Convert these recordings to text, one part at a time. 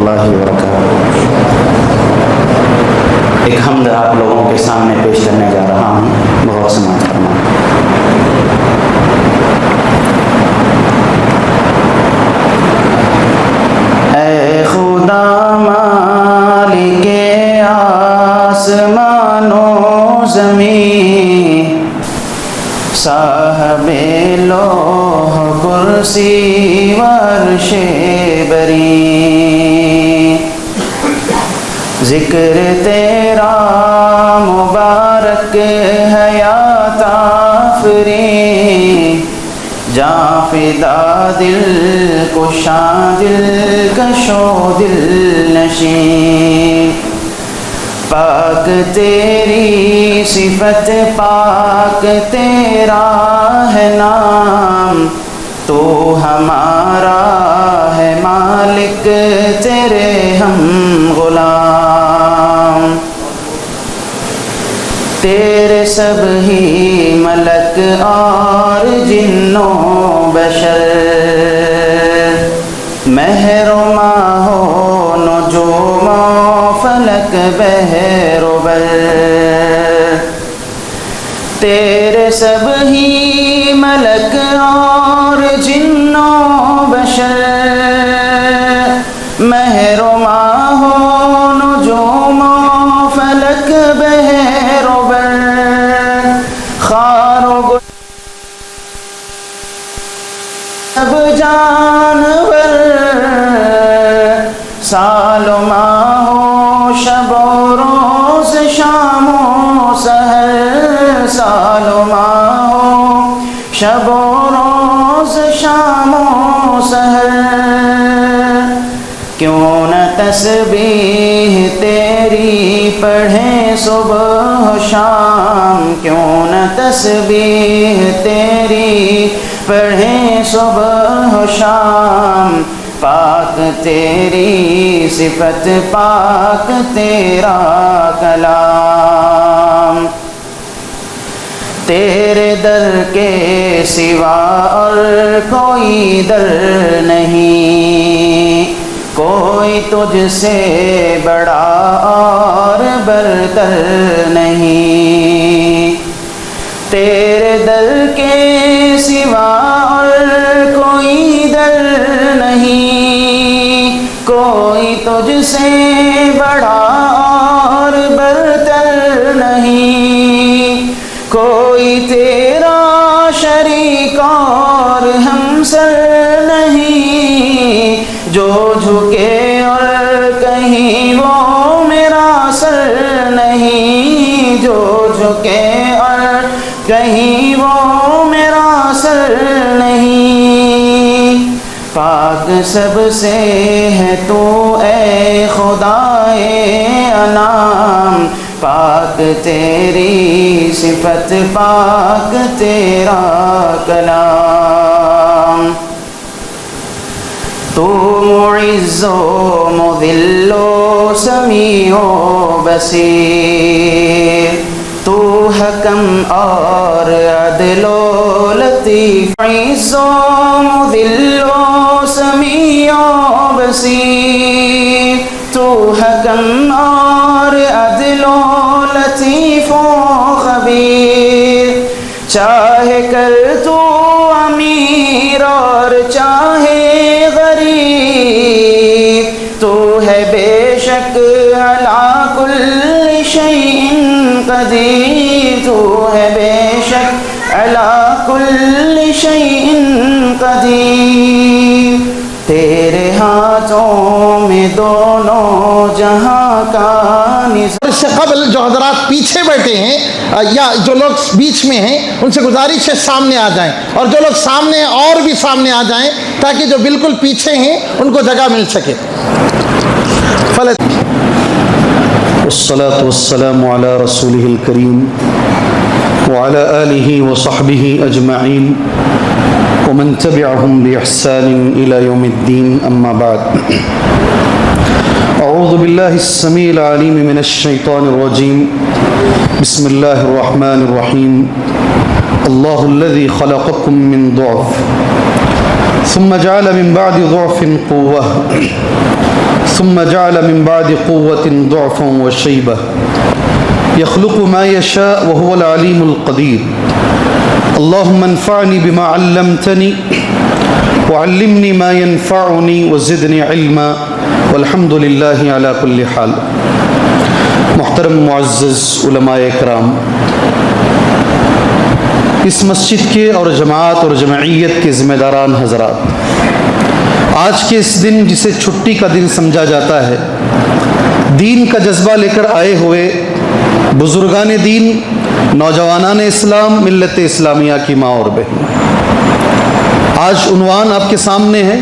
اللہ وبرکاتہ۔ ایک حمد آپ لوگوں کے سامنے پیش کرنے جا رہا ہوں، بہت سماعت فرمائیں۔ اے خدا مالک آسمان و زمین، صاحب لوح کرسی و عرش بری، ذکر تیرا مبارک حیات آفرین، جاں فدا دل کشاں دل کشو دل نشین، پاک تیری صفت پاک تیرا ہے نام، تو ہمارا ہے مالک تیرے ہم غلام، تیرے سب ہی ملک اور جن و بشر، مہر و ماہ و نجوم و فلک بحر و بر، تیرے سب ہی ملک اور جن و بشر، مہر و ماہ و نجوم و فلک بحر و بر، خار و گل سب جانور، سال و ماہ و شب و روز شام و سحر، سال و ماہ و شب و روز شام و سحر، کیوں نہ تسبیح تیری پڑھیں صبح و شام، کیوں نہ تسبیح تیری پڑھیں صبح و شام، پاک تیری صفت پاک تیرا کلام، تیرے در کے سوا اور کوئی در نہیں، کوئی تجھ سے بڑا اور برتر نہیں، تیرے در کے سوا اور کوئی در نہیں، کوئی تجھ سے بڑا اور برتر نہیں، کوئی تیرا شریک اور ہمسر نہیں، جو جھکے اور کہیں وہ میرا سر نہیں، جو جھکے اور کہیں وہ میرا سر نہیں، پاک سب سے ہے تو اے خدائے انام، پاک تیری صفت پاک تیرا کلام، تو معز و مذل و سمیع و بصیر، تو حکم اور عدل و لطیف، عز و مذل و سمیع و بصیر، تو حکم اور عدل و لطیف و خبیر، چاہے کر تو امیر اور چاہے غریب، تو ہے بے شک علی کل شیء قدیر، تو ہے بے شک علی کل شیء قدیر، تیرے ہاتھوں میں دونوں جہاں کا نظام۔ اس سے قبل جو حضرات پیچھے بیٹھے ہیں یا جو لوگ بیچ میں ہیں، ان سے گزارش ہے سامنے آ جائیں، اور جو لوگ سامنے ہیں اور بھی سامنے آ جائیں، تاکہ جو بالکل پیچھے ہیں ان کو جگہ مل سکے۔ والصلاة والسلام على رسوله الكريم وعلى آله وصحبه أجمعين ومن تبعهم بإحسان إلى يوم الدين، أما بعد، أعوذ بالله السميع العليم من الشيطان الرجيم، بسم الله الرحمن الرحيم، الله الذي خلقكم من ضعف ثم جعل من بعد ضعف قوة ثم جعل من بعد قوة ضعفا وشيبة يخلق ما يشاء وهو العليم القدير اللهم انفعني بما علمتني وعلمني ما ينفعني وزدني علما والحمد لله على كل حال. محترم معزز علماء اکرام، اس مسجد کے اور جماعت اور جمعیت کے ذمہ داران حضرات، آج کے اس دن جسے چھٹی کا دن سمجھا جاتا ہے، دین کا جذبہ لے کر آئے ہوئے بزرگان دین، نوجوانان اسلام، ملت اسلامیہ کی ماں اور بہن، آج عنوان آپ کے سامنے ہے،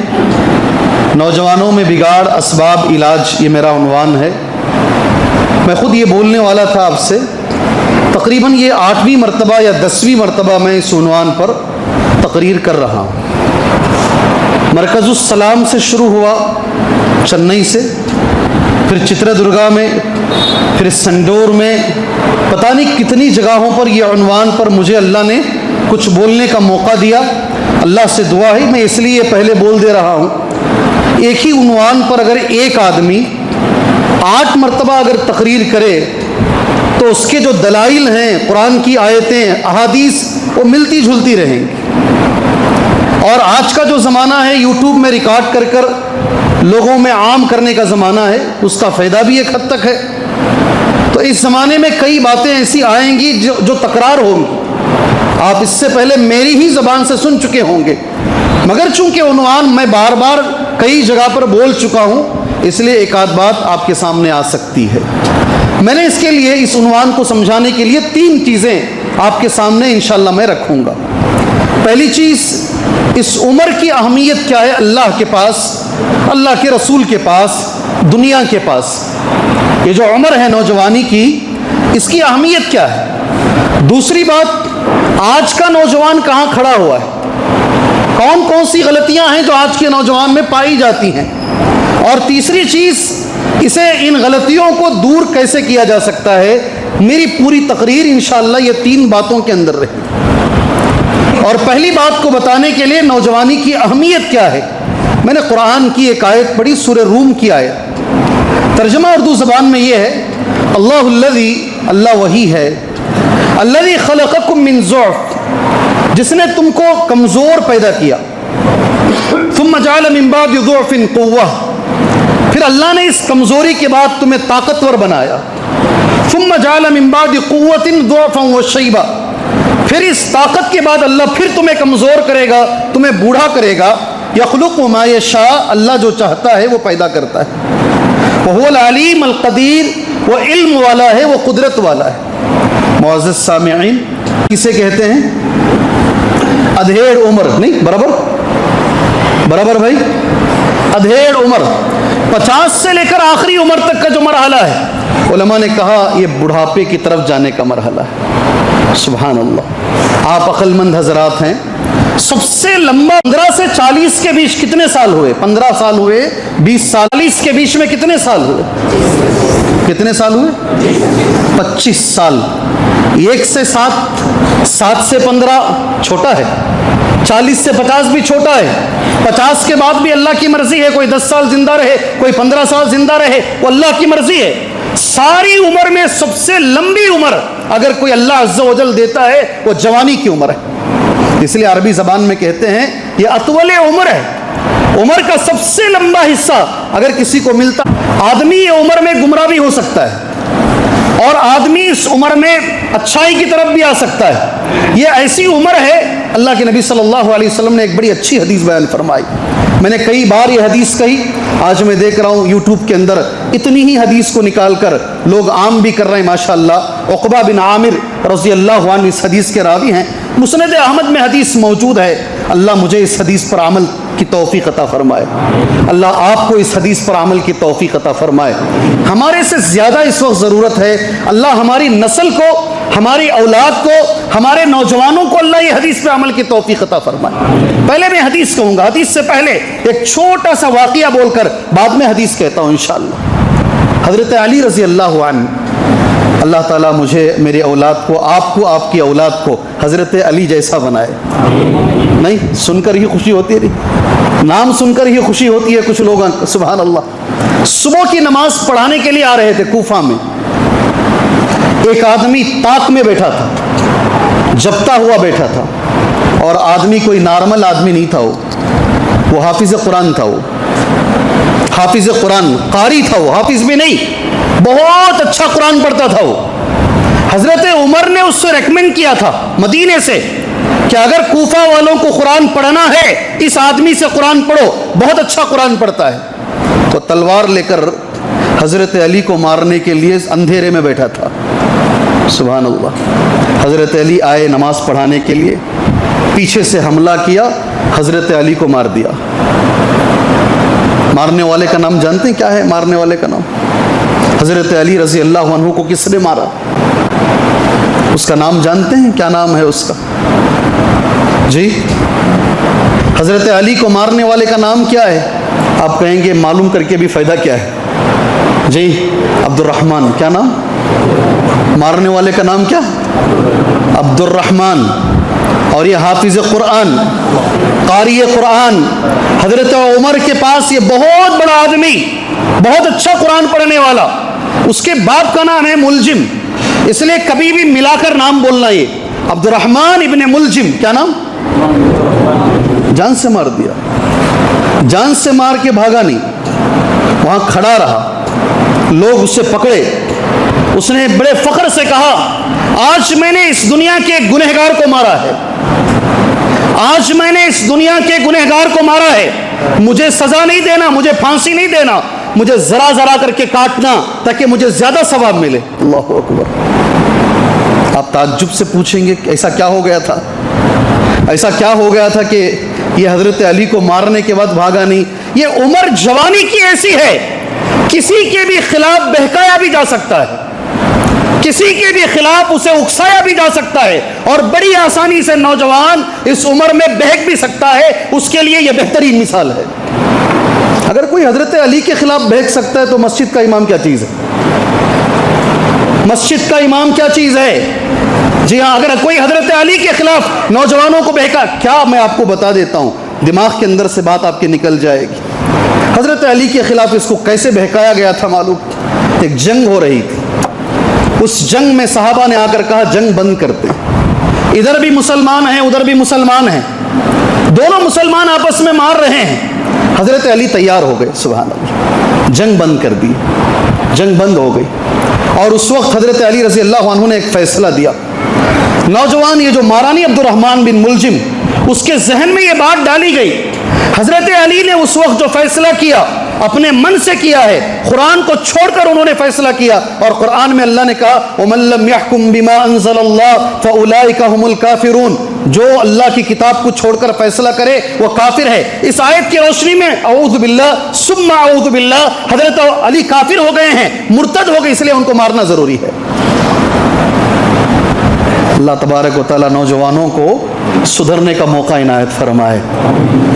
نوجوانوں میں بگاڑ اسباب علاج، یہ میرا عنوان ہے۔ میں خود یہ بولنے والا تھا آپ سے، تقریباً یہ 8ویں مرتبہ یا 10ویں مرتبہ میں اس عنوان پر تقریر کر رہا ہوں۔ مرکز السلام سے شروع ہوا چنئی سے، پھر چتردرگا میں، پھر سنڈور میں، پتہ نہیں کتنی جگہوں پر یہ عنوان پر مجھے اللہ نے کچھ بولنے کا موقع دیا۔ اللہ سے دعا ہے، میں اس لیے پہلے بول دے رہا ہوں، ایک ہی عنوان پر اگر ایک آدمی 8 مرتبہ اگر تقریر کرے تو اس کے جو دلائل ہیں، قرآن کی آیتیں، احادیث، وہ ملتی جھلتی رہیں گی۔ اور آج کا جو زمانہ ہے، یوٹیوب میں ریکارڈ کر کر لوگوں میں عام کرنے کا زمانہ ہے، اس کا فائدہ بھی ایک حد تک ہے۔ تو اس زمانے میں کئی باتیں ایسی آئیں گی جو تکرار ہوں گی، آپ اس سے پہلے میری ہی زبان سے سن چکے ہوں گے، مگر چونکہ عنوان میں بار بار کئی جگہ پر بول چکا ہوں، اس لیے ایک آدھ بات آپ کے سامنے آ سکتی ہے۔ میں نے اس کے لیے، اس عنوان کو سمجھانے کے لیے 3 چیزیں آپ کے سامنے انشاءاللہ میں رکھوں گا۔ پہلی چیز، اس عمر کی اہمیت کیا ہے اللہ کے پاس، اللہ کے رسول کے پاس، دنیا کے پاس۔ یہ جو عمر ہے نوجوانی کی، اس کی اہمیت کیا ہے؟ دوسری بات، آج کا نوجوان کہاں کھڑا ہوا ہے، کون کون سی غلطیاں ہیں جو آج کے نوجوان میں پائی جاتی ہیں، اور تیسری چیز، اسے ان غلطیوں کو دور کیسے کیا جا سکتا ہے۔ میری پوری تقریر انشاءاللہ یہ 3 باتوں کے اندر رہے۔ اور پہلی بات کو بتانے کے لیے، نوجوانی کی اہمیت کیا ہے، میں نے قرآن کی ایک آیت پڑھی، سورہ روم کی آیت، ترجمہ اردو زبان میں یہ ہے، اللہ الذی، اللہ وہی ہے، الذی خلقکم من ضعف، جس نے تم کو کمزور پیدا کیا، ثم جعل من بعد ضعف قوہ، پھر اللہ نے اس کمزوری کے بعد تمہیں طاقتور بنایا، ثم جعل من بعد قوۃ ضعفا وشیبہ، پھر اس طاقت کے بعد اللہ پھر تمہیں کمزور کرے گا، تمہیں بوڑھا کرے گا، یخلق ما یشاء، اللہ جو چاہتا ہے وہ پیدا کرتا ہے، وہو العلیم القدیر، وہ علم والا ہے، وہ قدرت والا ہے۔ معزز سامعین، کسے کہتے ہیں؟ ادھیڑ عمر، نہیں برابر بھائی، ادھیڑ عمر، 50 سے لے کر آخری عمر تک کا جو مرحلہ ہے، علماء نے کہا یہ بڑھاپے کی طرف جانے کا مرحلہ ہے۔ سبحان اللہ، آپ عقل مند حضرات ہیں، سب سے لمبا 15 سے 40 کے بیچ کتنے سال ہوئے؟ 15 سال ہوئے، 20 سال، 40 کے بیچ میں کتنے سال ہوئے؟ کتنے سال ہوئے؟ 25 سال۔ 1 سے 7، 7 سے 15 چھوٹا ہے، 40 سے 50 بھی چھوٹا ہے، 50 کے بعد بھی اللہ کی مرضی ہے، کوئی 10 سال زندہ رہے، کوئی 15 سال زندہ رہے، وہ اللہ کی مرضی ہے۔ ساری عمر میں سب سے لمبی عمر اگر کوئی اللہ عز و جل دیتا ہے، وہ جوانی کی عمر ہے۔ اس لیے عربی زبان میں کہتے ہیں یہ اطول عمر ہے، عمر کا سب سے لمبا حصہ اگر کسی کو ملتا، آدمی یہ عمر میں گمراہ بھی ہو سکتا ہے، اور آدمی اس عمر میں اچھائی کی طرف بھی آ سکتا ہے۔ یہ ایسی عمر ہے، اللہ کے نبی صلی اللہ علیہ وسلم نے ایک بڑی اچھی حدیث بیان فرمائی، میں نے کئی بار یہ حدیث کہی، آج میں دیکھ رہا ہوں یوٹیوب کے اندر اتنی ہی حدیث کو نکال کر لوگ عام بھی کر رہے ہیں ماشاءاللہ۔ عقبہ بن عامر رضی اللہ عنہ اس حدیث کے راوی ہیں، مسند احمد میں حدیث موجود ہے۔ اللہ مجھے اس حدیث پر عمل کی توفیق عطا فرمائے، اللہ آپ کو اس حدیث پر عمل کی توفیق عطا فرمائے۔ ہمارے سے زیادہ اس وقت ضرورت ہے، اللہ ہماری نسل کو، ہماری اولاد کو، ہمارے نوجوانوں کو اللہ یہ حدیث پہ عمل کی توفیق عطا فرمائے۔ پہلے میں حدیث کہوں گا، حدیث سے پہلے ایک چھوٹا سا واقعہ بول کر بعد میں حدیث کہتا ہوں انشاءاللہ۔ حضرت علی رضی اللہ عنہ، اللہ تعالیٰ مجھے، میری اولاد کو، آپ کو، آپ کی اولاد کو حضرت علی جیسا بنائے۔ نہیں، سن کر ہی خوشی ہوتی ہے، نام سن کر ہی خوشی ہوتی ہے کچھ لوگوں، سبحان اللہ۔ صبح کی نماز پڑھانے کے لیے آ رہے تھے کوفہ میں. ایک آدمی طاق میں بیٹھا تھا, جبتا ہوا بیٹھا تھا, اور آدمی کوئی نارمل آدمی نہیں تھا, وہ حافظ قرآن تھا, وہ حافظ قرآن, قاری تھا, وہ حافظ بھی نہیں, بہت اچھا قرآن پڑھتا تھا وہ. حضرت عمر نے اس سے ریکمینڈ کیا تھا مدینے سے کہ اگر کوفہ والوں کو قرآن پڑھنا ہے اس آدمی سے قرآن پڑھو, بہت اچھا قرآن پڑھتا ہے. تو تلوار لے کر حضرت علی کو مارنے کے لیے اندھیرے میں بیٹھا تھا. سبحان اللہ. حضرت علی آئے نماز پڑھانے کے لیے, پیچھے سے حملہ کیا, حضرت علی کو مار دیا. مارنے والے کا نام جانتے ہیں کیا ہے؟ مارنے والے کا نام حضرت علی رضی اللہ عنہ کو کس نے مارا؟ اس کا نام جانتے ہیں کیا نام ہے اس کا؟ جی, حضرت علی کو مارنے والے کا نام کیا ہے؟ آپ کہیں گے معلوم کر کے بھی فائدہ کیا ہے؟ جی, عبد الرحمن. کیا نام؟ مارنے والے کا نام کیا؟ عبد الرحمن. اور یہ حافظ قرآن, قاری قرآن, حضرت عمر کے پاس یہ بہت بڑا آدمی, بہت اچھا قرآن پڑھنے والا. اس کے باپ کا نام ہے ملجم, اس لیے کبھی بھی ملا کر نام بولنا. یہ عبد الرحمن ابن ملجم. کیا نام؟ جان سے مار دیا, جان سے مار کے بھاگا نہیں, وہاں کھڑا رہا, لوگ اسے پکڑے. اس نے بڑے فخر سے کہا, آج میں نے اس دنیا کے گنہگار کو مارا ہے, آج میں نے اس دنیا کے گنہگار کو مارا ہے. مجھے سزا نہیں دینا, مجھے پھانسی نہیں دینا, مجھے ذرا ذرا کر کے کاٹنا تاکہ مجھے زیادہ ثواب ملے. اللہ اکبر. آپ تعجب سے پوچھیں گے ایسا کیا ہو گیا تھا؟ ایسا کیا ہو گیا تھا کہ یہ حضرت علی کو مارنے کے بعد بھاگا نہیں؟ یہ عمر جوانی کی ایسی ہے, کسی کے بھی خلاف بہکایا بھی جا سکتا ہے, کسی کے بھی خلاف اسے اکسایا بھی جا سکتا ہے, اور بڑی آسانی سے نوجوان اس عمر میں بہک بھی سکتا ہے. اس کے لیے یہ بہترین مثال ہے. اگر کوئی حضرت علی کے خلاف بہک سکتا ہے تو مسجد کا امام کیا چیز ہے؟ مسجد کا امام کیا چیز ہے؟ جی ہاں, اگر کوئی حضرت علی کے خلاف نوجوانوں کو بہکا, کیا میں آپ کو بتا دیتا ہوں, دماغ کے اندر سے بات آپ کی نکل جائے گی. حضرت علی کے خلاف اس کو کیسے بہکایا گیا تھا معلوم؟ ایک جنگ ہو رہی تھی, اس جنگ میں صحابہ نے آ کر کہا جنگ بند کرتے, ادھر بھی مسلمان ہیں ادھر بھی مسلمان ہیں, دونوں مسلمان آپس میں مار رہے ہیں. حضرت علی تیار ہو گئے, سبحان اللہ, جنگ بند کر دی, جنگ بند ہو گئی. اور اس وقت حضرت علی رضی اللہ عنہ نے ایک فیصلہ دیا. نوجوان یہ جو مارانی عبد الرحمن بن ملجم, اس کے ذہن میں یہ بات ڈالی گئی. حضرت علی نے اس وقت جو فیصلہ کیا اپنے من سے کیا ہے, قرآن کو چھوڑ کر انہوں نے فیصلہ کیا. اور قرآن میں اللہ نے کہا وَمَن لَّمْ يَحْكُم بِمَا أَنزَلَ اللَّهُ فَأُولَٰئِكَ هُمُ الْكَافِرُونَ, جو اللہ کی کتاب کو چھوڑ کر فیصلہ کرے وہ کافر ہے. اس آیت کی روشنی میں اعوذ باللہ ثم اعوذ باللہ, حضرت علی کافر ہو گئے ہیں, مرتد ہو گئے, اس لیے ان کو مارنا ضروری ہے. اللہ تبارک و تعالیٰ نوجوانوں کو سدھرنے کا موقع عنایت فرمائے.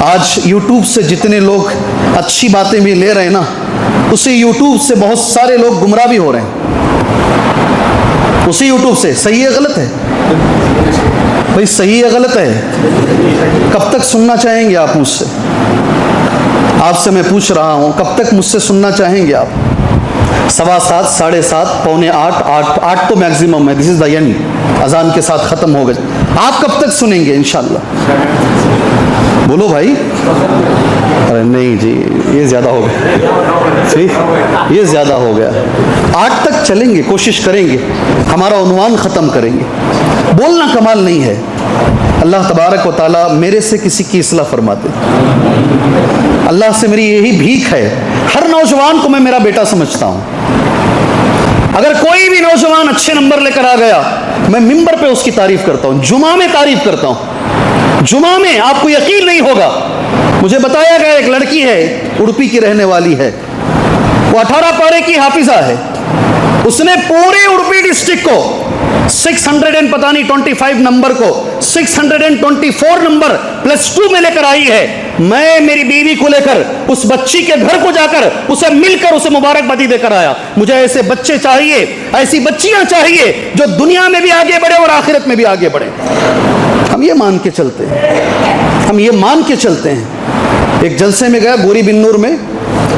آج یوٹیوب سے جتنے لوگ اچھی باتیں بھی لے رہے ہیں نا, اسی یوٹیوب سے بہت سارے لوگ گمراہ بھی ہو رہے ہیں. اسی یوٹیوب سے. صحیح ہے غلط ہے بھائی؟ صحیح ہے غلط ہے؟ کب تک سننا چاہیں گے آپ مجھ سے؟ آپ سے میں پوچھ رہا ہوں, کب تک مجھ سے سننا چاہیں گے آپ؟ 7:15, 7:30, 7:45, 8 تو میکزیمم ہے. دس از دا اینڈ, اذان کے ساتھ ختم ہو گئے. آپ کب تک سنیں گے انشاءاللہ؟ بولو بھائی. ارے نہیں جی, یہ زیادہ ہو گیا, یہ زیادہ ہو گیا. 8 تک چلیں گے, کوشش کریں گے, ہمارا عنوان ختم کریں گے. بولنا کمال نہیں ہے. اللہ تبارک و تعالیٰ میرے سے کسی کی اصلاح فرماتے. اللہ سے میری یہی بھیک ہے, ہر نوجوان کو میں میرا بیٹا سمجھتا ہوں. اگر کوئی بھی نوجوان اچھے نمبر لے کر آ گیا, میں ممبر پہ اس کی تعریف کرتا ہوں, جمعہ میں تعریف کرتا ہوں. جمعہ میں آپ کو یقین نہیں ہوگا, مجھے بتایا گیا ایک لڑکی ہے, اڑپی کی رہنے والی ہے, وہ 18 پارے کی حافظہ ہے. اس نے پورے اڑپی ڈسٹرکٹ کو 625 نمبر کو 624 نمبر +2 میں لے کر آئی ہے. میں میری بیوی کو لے کر اس بچی کے گھر کو جا کر اسے مل کر اسے مبارکبادی دے کر آیا. مجھے ایسے بچے چاہیے, ایسی بچیاں چاہیے جو دنیا میں بھی آگے بڑھے اور آخرت میں بھی آگے بڑھے. ہم یہ مان کے چلتے ہیں, ہم یہ مان کے چلتے ہیں. ایک جلسے میں گیا گوری بن نور میں,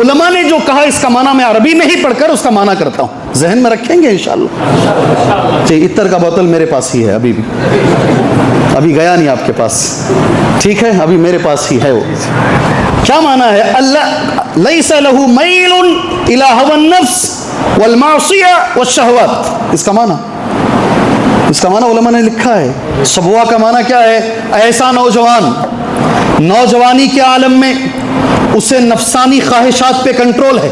علماء نے جو کہا اس کا معنی میں عربی میں ہی پڑھ کر اس کا معنی کرتا ہوں، ذہن میں رکھیں گے انشاءاللہ. جی عطر کا بوتل میرے پاس ہی ہے، ابھی گیا نہیں آپ کے پاس، ٹھیک ہے، ابھی میرے پاس ہی ہے. وہ کیا معنی ہے؟ اللہ لیس لہ میل الی هوى النفس والمعصیہ والشہوات. اس کا معنی علماء نے لکھا ہے. صبوا کا معنی کیا ہے؟ ایسا نوجوان نوجوانی کے عالم میں اسے نفسانی خواہشات پہ کنٹرول ہے،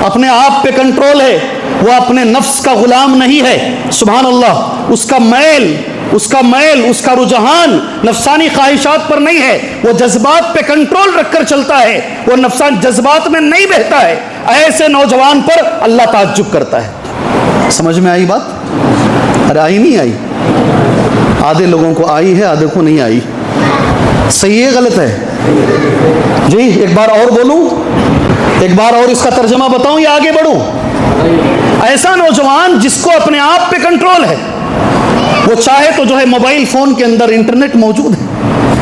اپنے آپ پہ کنٹرول ہے، وہ اپنے نفس کا غلام نہیں ہے. سبحان اللہ. اس کا رجحان نفسانی خواہشات پر نہیں ہے، وہ جذبات پہ کنٹرول رکھ کر چلتا ہے، وہ جذبات میں نہیں بہتا ہے. ایسے نوجوان پر اللہ تعجب کرتا ہے. سمجھ میں آئی بات؟ ارے آئی نہیں آئی؟ آدھے لوگوں کو آئی ہے، آدھے کو نہیں آئی. صحیح ہے غلط ہے؟ جی ایک بار اور بولوں، ایک بار اور اس کا ترجمہ بتاؤں یا آگے بڑھوں؟ ایسا نوجوان جس کو اپنے آپ پہ کنٹرول ہے، وہ چاہے تو جو ہے موبائل فون کے اندر انٹرنیٹ موجود ہے،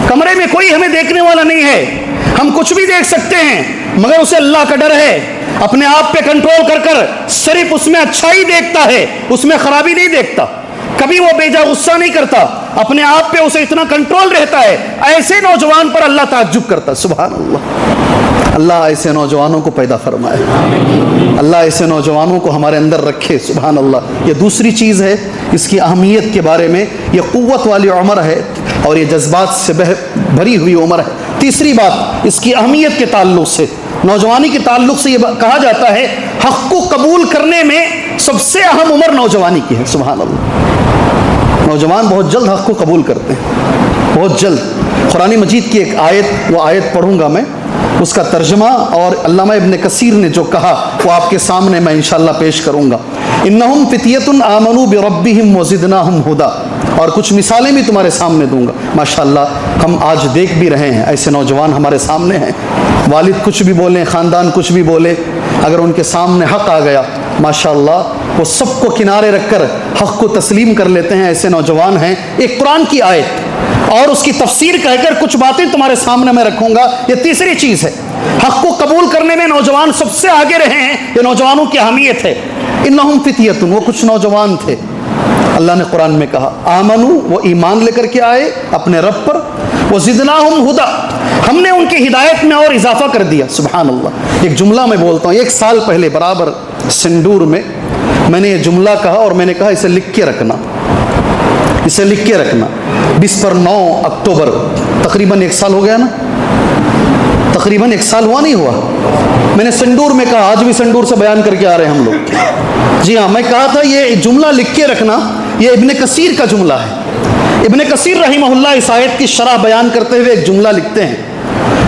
کمرے میں کوئی ہمیں دیکھنے والا نہیں ہے، ہم کچھ بھی دیکھ سکتے ہیں، مگر اسے اللہ کا ڈر ہے. اپنے آپ پہ کنٹرول کر کر صرف اس میں اچھائی دیکھتا ہے، اس میں خرابی نہیں دیکھتا. کبھی وہ بے جا غصہ نہیں کرتا، اپنے آپ پہ اسے اتنا کنٹرول رہتا ہے. ایسے نوجوان پر اللہ تعجب کرتا ہے. سبحان اللہ. اللہ ایسے نوجوانوں کو پیدا فرمائے، اللہ ایسے نوجوانوں کو ہمارے اندر رکھے. سبحان اللہ. یہ دوسری چیز ہے اس کی اہمیت کے بارے میں. یہ قوت والی عمر ہے اور یہ جذبات سے بھری ہوئی عمر ہے. تیسری بات اس کی اہمیت کے تعلق سے، نوجوانی کے تعلق سے یہ کہا جاتا ہے حق کو قبول کرنے میں سب سے اہم عمر نوجوانی کی ہے. سبحان اللہ. نوجوان بہت جلد حق کو قبول کرتے ہیں، بہت جلد. قرآن مجید کی ایک آیت، وہ آیت پڑھوں گا میں، اس کا ترجمہ اور علامہ ابن کثیر نے جو کہا وہ آپ کے سامنے میں انشاءاللہ پیش کروں گا. انہم فتیۃ آمنوا بربہم وزدناہم ہدی، اور کچھ مثالیں بھی تمہارے سامنے دوں گا. ماشاءاللہ ہم آج دیکھ بھی رہے ہیں ایسے نوجوان ہمارے سامنے ہیں. والد کچھ بھی بولیں، خاندان کچھ بھی بولے، اگر ان کے سامنے حق آ گیا ماشاءاللہ وہ سب کو کنارے رکھ کر حق کو تسلیم کر لیتے ہیں. ایسے نوجوان ہیں. ایک قرآن کی آیت اور اس کی تفسیر کہہ کر کچھ باتیں تمہارے سامنے میں رکھوں گا. یہ تیسری چیز ہے، حق کو قبول کرنے میں نوجوان سب سے آگے رہے ہیں. یہ نوجوانوں کی اہمیت ہے. انہم فتیۃ، وہ کچھ نوجوان تھے. اللہ نے قرآن میں کہا آمنو، وہ ایمان لے کر کے آئے اپنے رب پر، وزدناہم ہدی، ہم نے ان کی ہدایت میں اور اضافہ کر دیا. سبحان اللہ. ایک جملہ میں بولتا ہوں، 1 سال پہلے برابر سندور میں نے یہ جملہ کہا اور میں نے کہا اسے لکھ کے رکھنا، اسے لکھ کے رکھنا. 20 پر 9 اکتوبر تقریباً 1 سال ہو گیا نا، تقریباً 1 سال ہوا نہیں ہوا. میں نے سندور میں کہا، آج بھی سندور سے بیان کر کے آ رہے ہیں ہم لوگ. جی ہاں، میں کہا تھا یہ جملہ لکھ کے رکھنا. یہ ابن کثیر کا جملہ ہے. ابن کثیر رحمہ اللہ اس آیت کی شرح بیان کرتے ہوئے ایک جملہ لکھتے ہیں،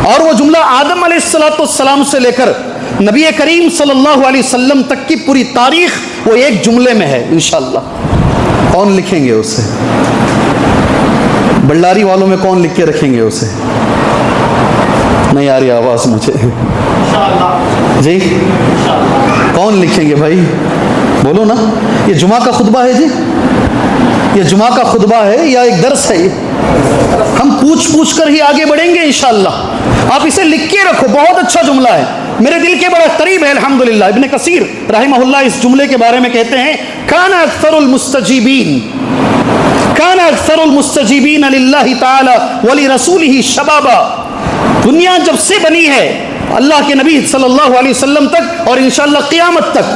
اور وہ جملہ آدم علیہ السلام سے لے کر نبی کریم صلی اللہ علیہ وسلم تک کی پوری تاریخ وہ ایک جملے میں ہے. انشاءاللہ کون لکھیں گے اسے؟ بلڈاری والوں میں کون لکھ کے رکھیں گے اسے؟ نہیں آ رہی آواز مجھے. جی کون لکھیں گے بھائی؟ بولو نا. یہ جمعہ کا خطبہ ہے جی، یہ جمعہ کا خطبہ ہے یا ایک درس ہے؟ یہ ہم پوچھ کر ہی آگے بڑھیں گے انشاءاللہ. آپ اسے لکھ کے رکھو، بہت اچھا جملہ ہے، میرے دل کے بڑا قریب ہے الحمدللہ. ابن کثیر رحمہ اللہ اس جملے کے بارے میں کہتے ہیں کان اکثر المستجیبین للہ تعالی ولرسولہ شبابا. دنیا جب سے بنی ہے اللہ کے نبی صلی اللہ علیہ وسلم تک اور انشاءاللہ قیامت تک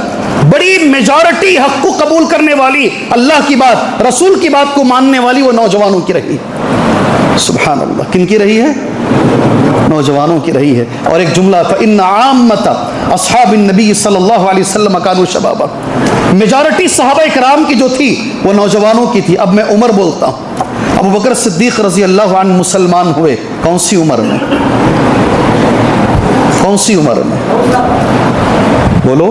بڑی میجارٹی حق کو قبول کرنے والی، اللہ کی بات رسول کی بات کو ماننے والی وہ نوجوانوں کی رہی. سبحان اللہ. کن کی رہی ہے؟ نوجوانوں کی رہی ہے. اور ایک جملہ فإن عامة اصحاب النبی صلی اللہ علیہ وسلم كانوا شبابا، میجارٹی صحابہ کرام کی جو تھی وہ نوجوانوں کی تھی. اب میں عمر بولتا ہوں. ابو بکر صدیق رضی اللہ عنہ مسلمان ہوئے کون سی عمر میں؟ کون سی عمر میں؟ بولو.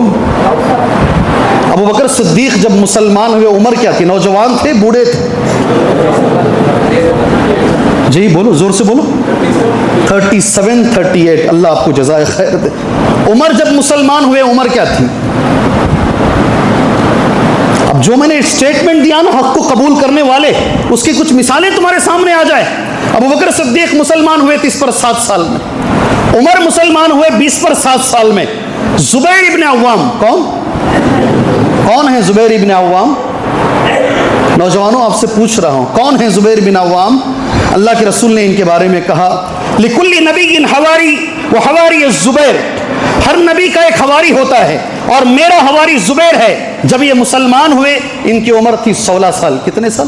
ابو بکر صدیق جب مسلمان ہوئے عمر کیا تھی؟ نوجوان تھے بوڑھے تھے؟ جی بولو، زور سے بولو. 37 38. اللہ آپ کو جزائے خیر دے. عمر جب مسلمان ہوئے عمر کیا تھی؟ اب جو میں نے اسٹیٹمنٹ دیا نا حق کو قبول کرنے والے، اس کی کچھ مثالیں تمہارے سامنے آ جائے. ابو بکر صدیق مسلمان ہوئے تھے اس پر 7 سال میں. عمر مسلمان ہوئے 20 پر 7 سال میں. زبیر ابن عوام کون ہے؟ زبیر ابن عوام. نوجوانوں آپ سے پوچھ رہا ہوں کون ہے زبیر بن عوام؟ اللہ کے رسول نے ان کے بارے میں کہا لِكُلِّ نَبِيٍّ حَوَارِي وَحَوَارِيَ الزُّبَيْرِ. ہر نبی کا ایک حواری ہوتا ہے اور میرا حواری زبیر ہے. جب یہ مسلمان ہوئے ان کی عمر تھی 16 سال. کتنے سال؟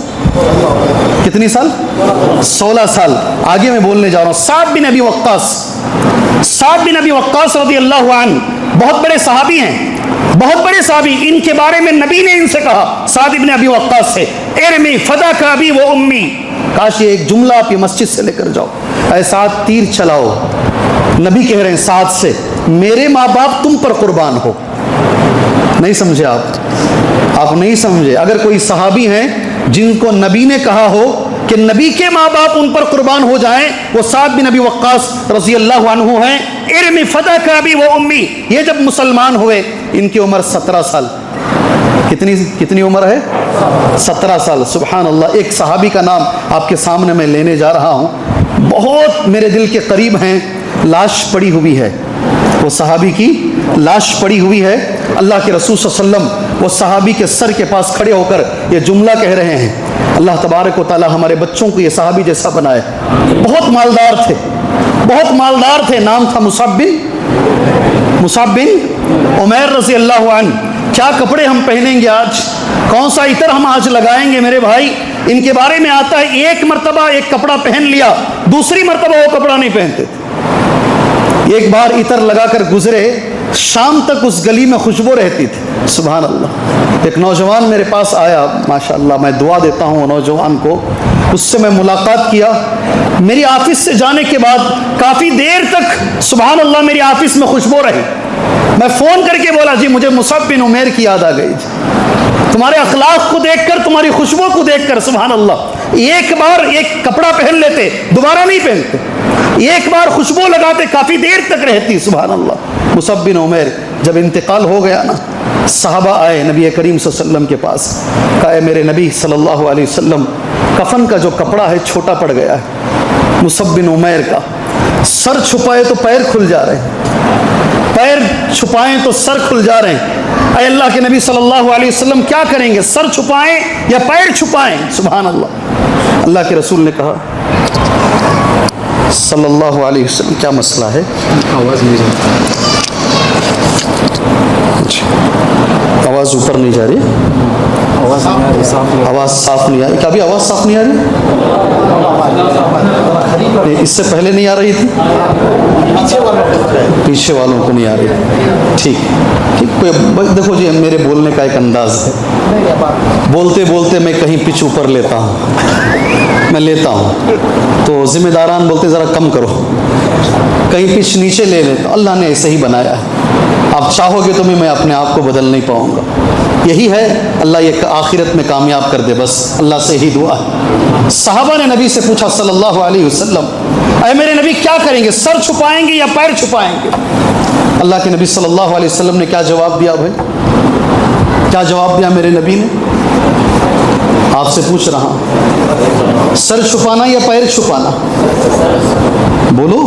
کتنی سال؟ 16 سال. آگے میں بولنے جا رہا ہوں. سعد بن ابی وقاص رضی اللہ عنہ بہت بڑے صحابی ہیں، بہت بڑے صحابی. ان کے بارے میں نبی نے ان سے کہا، سعد بن ابی وقاص سے، ارمی فداک ابی و امی. کاش یہ ایک جملہ آپ یہ مسجد سے لے کر جاؤ. اے سعد تیر چلاؤ. نبی کہہ رہے ہیں سعد سے میرے ماں باپ تم پر قربان ہو. نہیں سمجھے آپ نہیں سمجھے. اگر کوئی صحابی ہیں جن کو نبی نے کہا ہو کہ نبی کے ماں باپ ان پر قربان ہو جائیں، وہ سعد بن ابی وقاص رضی اللہ عنہ ہیں. ارمی فداک ابی و امی. یہ جب مسلمان ہوئے ان کی عمر 17 سال. کتنی عمر ہے؟ 17 سال. سبحان اللہ. ایک صحابی کا نام آپ کے سامنے میں لینے جا رہا ہوں، بہت میرے دل کے قریب ہیں. لاش پڑی ہوئی ہے، وہ صحابی کی لاش پڑی ہوئی ہے. اللہ کے رسول صلی اللہ علیہ وسلم وہ صحابی کے سر کے پاس کھڑے ہو کر یہ جملہ کہہ رہے ہیں. اللہ تبارک و تعالی ہمارے بچوں کو یہ صحابی جیسا بنائے. بہت مالدار تھے. نام تھا مصعب بن عمیر رضی اللہ عنہ. کیا کپڑے ہم پہنیں گے آج، کون سا عطر ہم آج لگائیں گے میرے بھائی. ان کے بارے میں آتا ہے ایک مرتبہ ایک کپڑا پہن لیا، دوسری مرتبہ وہ کپڑا نہیں پہنتے تھے. ایک بار عطر لگا کر گزرے، شام تک اس گلی میں خوشبو رہتی تھی. سبحان اللہ. ایک نوجوان میرے پاس آیا، ماشاءاللہ میں دعا دیتا ہوں نوجوان کو. اس سے میں ملاقات کیا. میری آفس سے جانے کے بعد کافی دیر تک سبحان اللہ میری آفس میں خوشبو رہی. میں فون کر کے بولا جی مجھے مصعب بن عمیر کی یاد آ گئی. تمہارے اخلاق کو دیکھ کر، تمہاری خوشبو کو دیکھ کر. سبحان اللہ. ایک بار ایک کپڑا پہن لیتے، دوبارہ نہیں پہنتے. ایک بار خوشبو لگاتے، کافی دیر تک رہتی. سبحان اللہ. مصعب بن عمیر جب انتقال ہو گیا نا، صحابہ آئے نبی کریم صلی اللہ علیہ وسلم کے پاس. کہا اے میرے نبی صلی اللہ علیہ وسلم، کفن کا جو کپڑا ہے چھوٹا پڑ گیا ہے. مصعب بن عمیر کا سر چھپائے تو پیر کھل جا رہے ہیں، پیر چھپائیں تو سر کھل جا رہے ہیں. اے اللہ کے نبی صلی اللہ علیہ وسلم کیا کریں گے، سر چھپائیں یا پیر چھپائیں؟ سبحان اللہ. اللہ کے رسول نے کہا صلی اللہ علیہ وسلم کیا مسئلہ ہے؟ آواز اوپر نہیں جا رہی، آواز صاف نہیں آ رہی. کبھی آواز صاف نہیں آ رہی؟ اس سے پہلے نہیں آ رہی تھی، پیچھے والوں کو نہیں آ رہی. ٹھیک. دیکھو جی میرے بولنے کا ایک انداز ہے، بولتے بولتے میں کہیں پچ اوپر لیتا ہوں تو ذمہ داران بولتے ذرا کم کرو، کہیں پچ نیچے لے لیتا. اللہ نے ایسے ہی بنایا ہے. آپ چاہو گے تو میں اپنے آپ کو بدل نہیں پاؤں گا. یہی ہے. اللہ یہ آخرت میں کامیاب کر دے، بس اللہ سے ہی دعا ہے. صحابہ نے نبی سے پوچھا صلی اللہ علیہ وسلم، اے میرے نبی کیا کریں گے، سر چھپائیں گے یا پیر چھپائیں گے؟ اللہ کے نبی صلی اللہ علیہ وسلم نے کیا جواب دیا؟ بھائی کیا جواب دیا میرے نبی نے؟ آپ سے پوچھ رہا ہوں، سر چھپانا یا پیر چھپانا؟ بولو.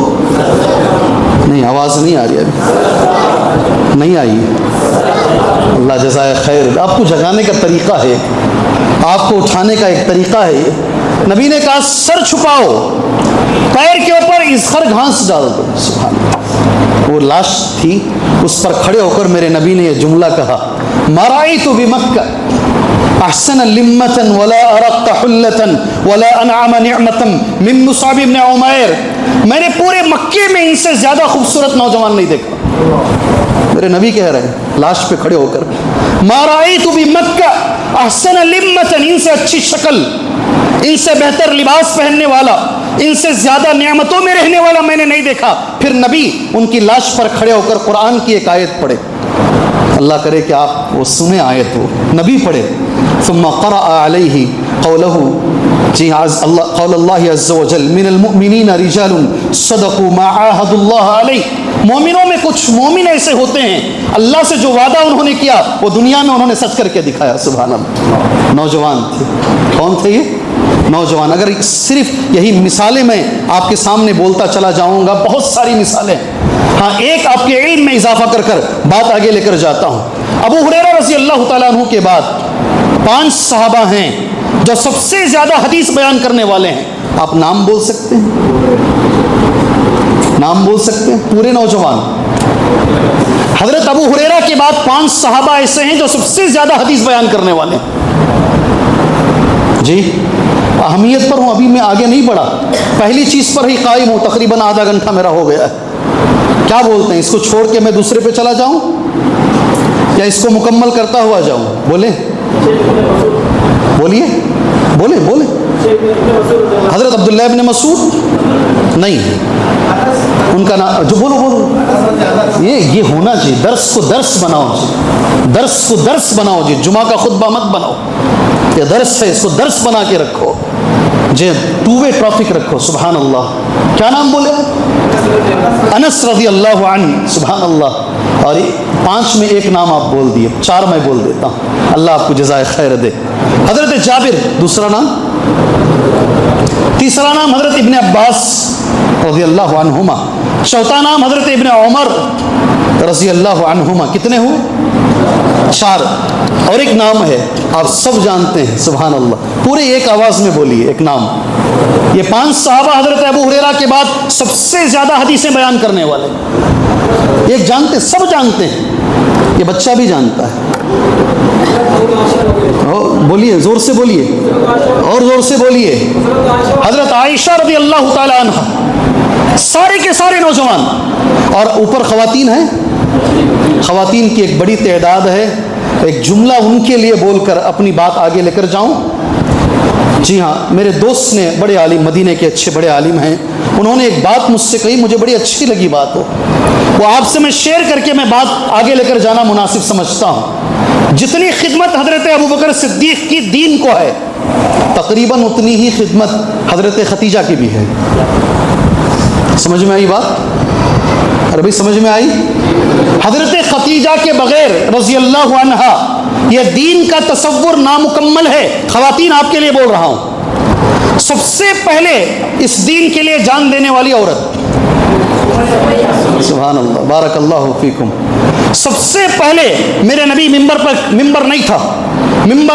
نہیں آواز نہیں آ رہی ابھی، نہیں آئی. اللہ جزائے خیر. آپ کو جگانے کا طریقہ ہے، آپ کو اٹھانے کا ایک طریقہ ہے. نبی نے کہا سر چھپاؤ، پیر کے اوپر اذخر گھاس ڈال دو. سبحان اللہ. وہ لاش تھی، اس پر کھڑے ہو کر میرے نبی نے یہ جملہ کہا، ما رأيت بمکہ احسن لمة ولا ارق حلة ولا انعم نعمة من مصعب بن عمیر. میں نے پورے مکے میں ان سے زیادہ خوبصورت نوجوان نہیں دیکھا. میرے نبی کہہ رہے ہیں لاش پہ کھڑے ہو کر، ما رأيت بمکہ احسن لمة، ان سے اچھی شکل، ان سے بہتر لباس پہننے والا، ان سے زیادہ نعمتوں میں رہنے والا میں نے نہیں دیکھا. پھر نبی ان کی لاش پر کھڑے ہو کر قرآن کی ایک آیت پڑھے. اللہ کرے کہ آپ وہ سنیں آیت، وہ نبی پڑھے. ثم قرأ علیہ قولہ، جی اللہ قول اللہ عز وجل، من المؤمنین رجال صدقوا ما عاہدوا اللہ علیہ. مومنوں میں کچھ مومن ایسے ہوتے ہیں اللہ سے جو وعدہ انہوں نے کیا وہ دنیا میں انہوں نے سچ کر کے دکھایا. سبحان اللہ. نوجوان تھے. کون تھے یہ؟ نوجوان. اگر صرف یہی مثالیں میں آپ کے سامنے بولتا چلا جاؤں گا, بہت ساری مثالیں. ہاں, ایک آپ کے علم میں اضافہ کر کر بات آگے لے کر جاتا ہوں. ابو ہریرہ رضی اللہ تعالیٰ عنہ کے بعد 5 صحابہ ہیں جو سب سے زیادہ حدیث بیان کرنے والے ہیں. آپ نام بول سکتے ہیں؟ نام بول سکتے ہیں پورے نوجوان. حضرت ابو ہریرہ کے بعد 5 صحابہ ایسے ہیں جو سب سے زیادہ حدیث بیان کرنے والے ہیں. جی, اہمیت پر ہوں, ابھی میں آگے نہیں بڑھا, پہلی چیز پر ہی قائم ہوں. تقریباً آدھا گھنٹہ میرا ہو گیا ہے. کیا بولتے ہیں, اس کو چھوڑ کے میں دوسرے پہ چلا جاؤں یا اس کو مکمل کرتا ہوا جاؤں؟ بولیں, بولیے, بولیں بولیں. حضرت عبداللہ ابن مسعود نہیں, ان کا نام جو بولو بولو, یہ ہونا چاہیے. درس کو درس بناؤ جی, درس کو درس بناؤ جی, جمعہ کا خطبہ مت بناؤ. یہ درس ہے, اس کو درس بنا کے رکھو جی, 2 وے ٹرافک رکھو. سبحان اللہ. کیا نام بولے؟ انس رضی اللہ عنہ. سبحان اللہ. اور 5 میں ایک نام آپ بول دیے, 4 میں بول دیتا ہوں, اللہ آپ کو جزائے خیر دے. حضرت جابر دوسرا نام, تیسرا نام حضرت ابن عباس رضی اللہ عنہما, چوتھا نام حضرت ابن عمر رضی اللہ عنہما. کتنے ہوئے؟ 4. اور ایک نام ہے آپ سب جانتے ہیں. سبحان اللہ. پورے ایک آواز میں بولیے ایک نام. یہ 5 صحابہ حضرت ابو ہریرہ کے بعد سب سے زیادہ حدیثیں بیان کرنے والے. ایک جانتے, سب جانتے ہیں, یہ بچہ بھی جانتا ہے. بولیے, زور سے بولیے, اور زور سے بولیے. حضرت عائشہ رضی اللہ تعالی عنہ. سارے کے سارے نوجوان, اور اوپر خواتین ہیں. خواتین کی ایک بڑی تعداد ہے. ایک جملہ ان کے لیے بول کر اپنی بات آگے لے کر جاؤں. جی ہاں, میرے دوست نے, بڑے عالم, مدینے کے اچھے بڑے عالم ہیں, انہوں نے ایک بات مجھ سے کہی, مجھے بڑی اچھی لگی بات. وہ آپ سے میں شیئر کر کے میں بات آگے لے کر جانا مناسب سمجھتا ہوں. جتنی خدمت حضرت ابوبکر صدیق کی دین کو ہے, تقریباً اتنی ہی خدمت حضرت ختیجہ کی بھی ہے. سمجھ میں آئی بات؟ عربی سمجھ میں آئی؟ حضرت ختیجہ کے بغیر رضی اللہ عنہا یہ دین کا تصور نامکمل ہے. خواتین آپ کے لیے بول رہا ہوں, سب سے پہلے اس دین کے لیے جان دینے والی عورت. سبحان اللہ, بارک اللہ فیکم. سب سے پہلے میرے نبی ممبر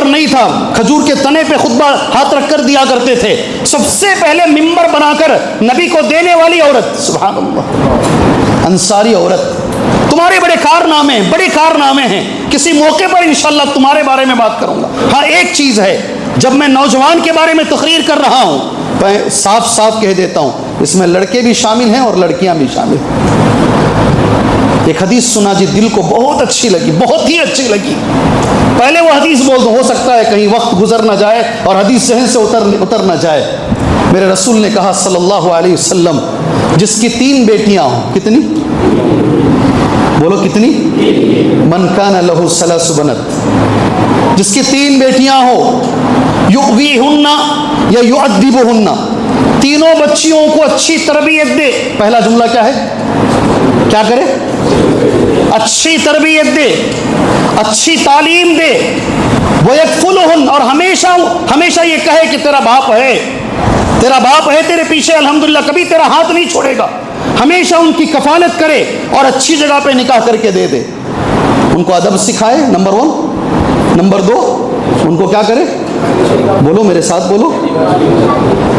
نہیں تھا, کھجور کے تنے پہ خطبہ ہاتھ رکھ کر دیا کرتے تھے. سب سے پہلے ممبر بنا کر نبی کو دینے والی عورت. سبحان اللہ, انصاری عورت. تمہارے بڑے کارنامے ہیں, کسی موقع پر انشاءاللہ تمہارے بارے میں بات کروں گا. ہاں, ایک چیز ہے, جب میں نوجوان کے بارے میں تقریر کر رہا ہوں, میں صاف صاف کہہ دیتا ہوں, اس میں لڑکے بھی شامل ہیں اور لڑکیاں بھی شامل ہیں. ایک حدیث سنا جی, دل کو بہت اچھی لگی, بہت ہی اچھی لگی. پہلے وہ حدیث بول دوں, ہو سکتا ہے کہیں وقت گزر نہ جائے اور حدیث ذہن سے اتر نہ جائے. میرے رسول نے کہا صلی اللہ علیہ وسلم, جس کی 3 بیٹیاں ہوں. کتنی؟ بولو کتنی؟ من کان لہ 3 بنات, جس کی 3 بیٹیاں ہوں, یؤویہن یا یؤدبہن, تینوں بچیوں کو اچھی تربیت دے. پہلا جملہ کیا ہے؟ کیا کرے؟ اچھی تربیت دے, اچھی تعلیم دے. وَيَكْفُلُهُنْ, اور ہمیشہ یہ کہے کہ تیرا باپ ہے تیرے پیچھے, الحمدللہ, کبھی تیرا ہاتھ نہیں چھوڑے گا. ہمیشہ ان کی کفالت کرے اور اچھی جگہ پہ نکاح کر کے دے. ان کو ادب سکھائے, نمبر 1. نمبر 2, ان کو کیا کرے؟ بولو میرے ساتھ, بولو,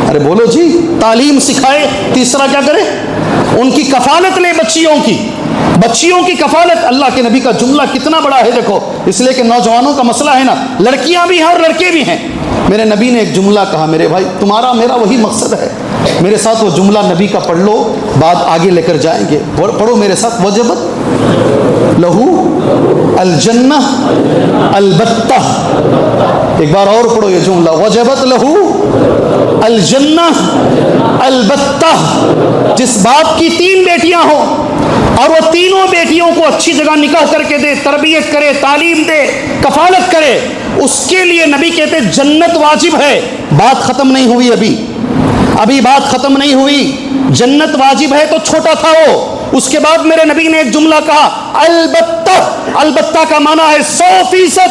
ارے بولو جی. تعلیم سکھائے. تیسرا کیا کرے؟ ان کی کفالت لے, بچیوں کی کفالت. اللہ کے نبی کا جملہ کتنا بڑا ہے دیکھو, اس لیے کہ نوجوانوں کا مسئلہ ہے نا, لڑکیاں بھی ہیں اور لڑکے بھی ہیں. میرے نبی نے ایک جملہ کہا, میرے بھائی تمہارا میرا وہی مقصد ہے. میرے ساتھ وہ جملہ نبی کا پڑھ لو, بات آگے لے کر جائیں گے. پڑھو میرے ساتھ. وجبت لہو الجنہ البتہ. ایک بار اور پڑھو یہ جملہ, وجبت لہو الجنہ البتہ. جس باپ کی 3 بیٹیاں ہوں اور وہ تینوں بیٹیوں کو اچھی جگہ نکاح کر کے دے, تربیت کرے, تعلیم دے, کفالت کرے, اس کے لیے نبی کہتے جنت واجب ہے. بات ختم نہیں ہوئی, ابھی بات ختم نہیں ہوئی. جنت واجب ہے تو چھوٹا تھا وہ. اس کے بعد میرے نبی نے ایک جملہ کہا, البتہ. البتہ کا معنی ہے 100%.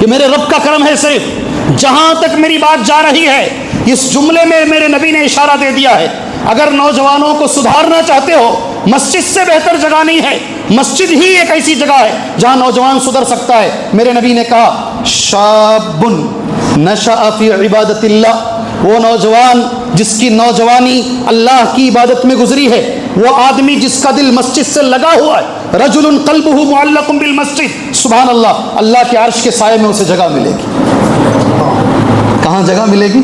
یہ میرے رب کا کرم ہے. صرف جہاں تک میری بات جا رہی ہے اس جملے میں میرے نبی نے اشارہ دے دیا ہے. اگر نوجوانوں کو سدھارنا چاہتے ہو مسجد سے بہتر جگہ نہیں ہے. مسجد ہی ایک ایسی جگہ ہے جہاں نوجوان سدھر سکتا ہے. میرے نبی نے کہا شاب نشأ فی عبادت اللہ، وہ نوجوان جس کی نوجوانی اللہ کی عبادت میں گزری ہے، وہ آدمی جس کا دل مسجد سے لگا ہوا ہے. رجل قلبہ معلق بالمسجد، سبحان اللہ، اللہ کے عرش کے سائے میں اسے جگہ ملے گی. کہاں جگہ ملے گی؟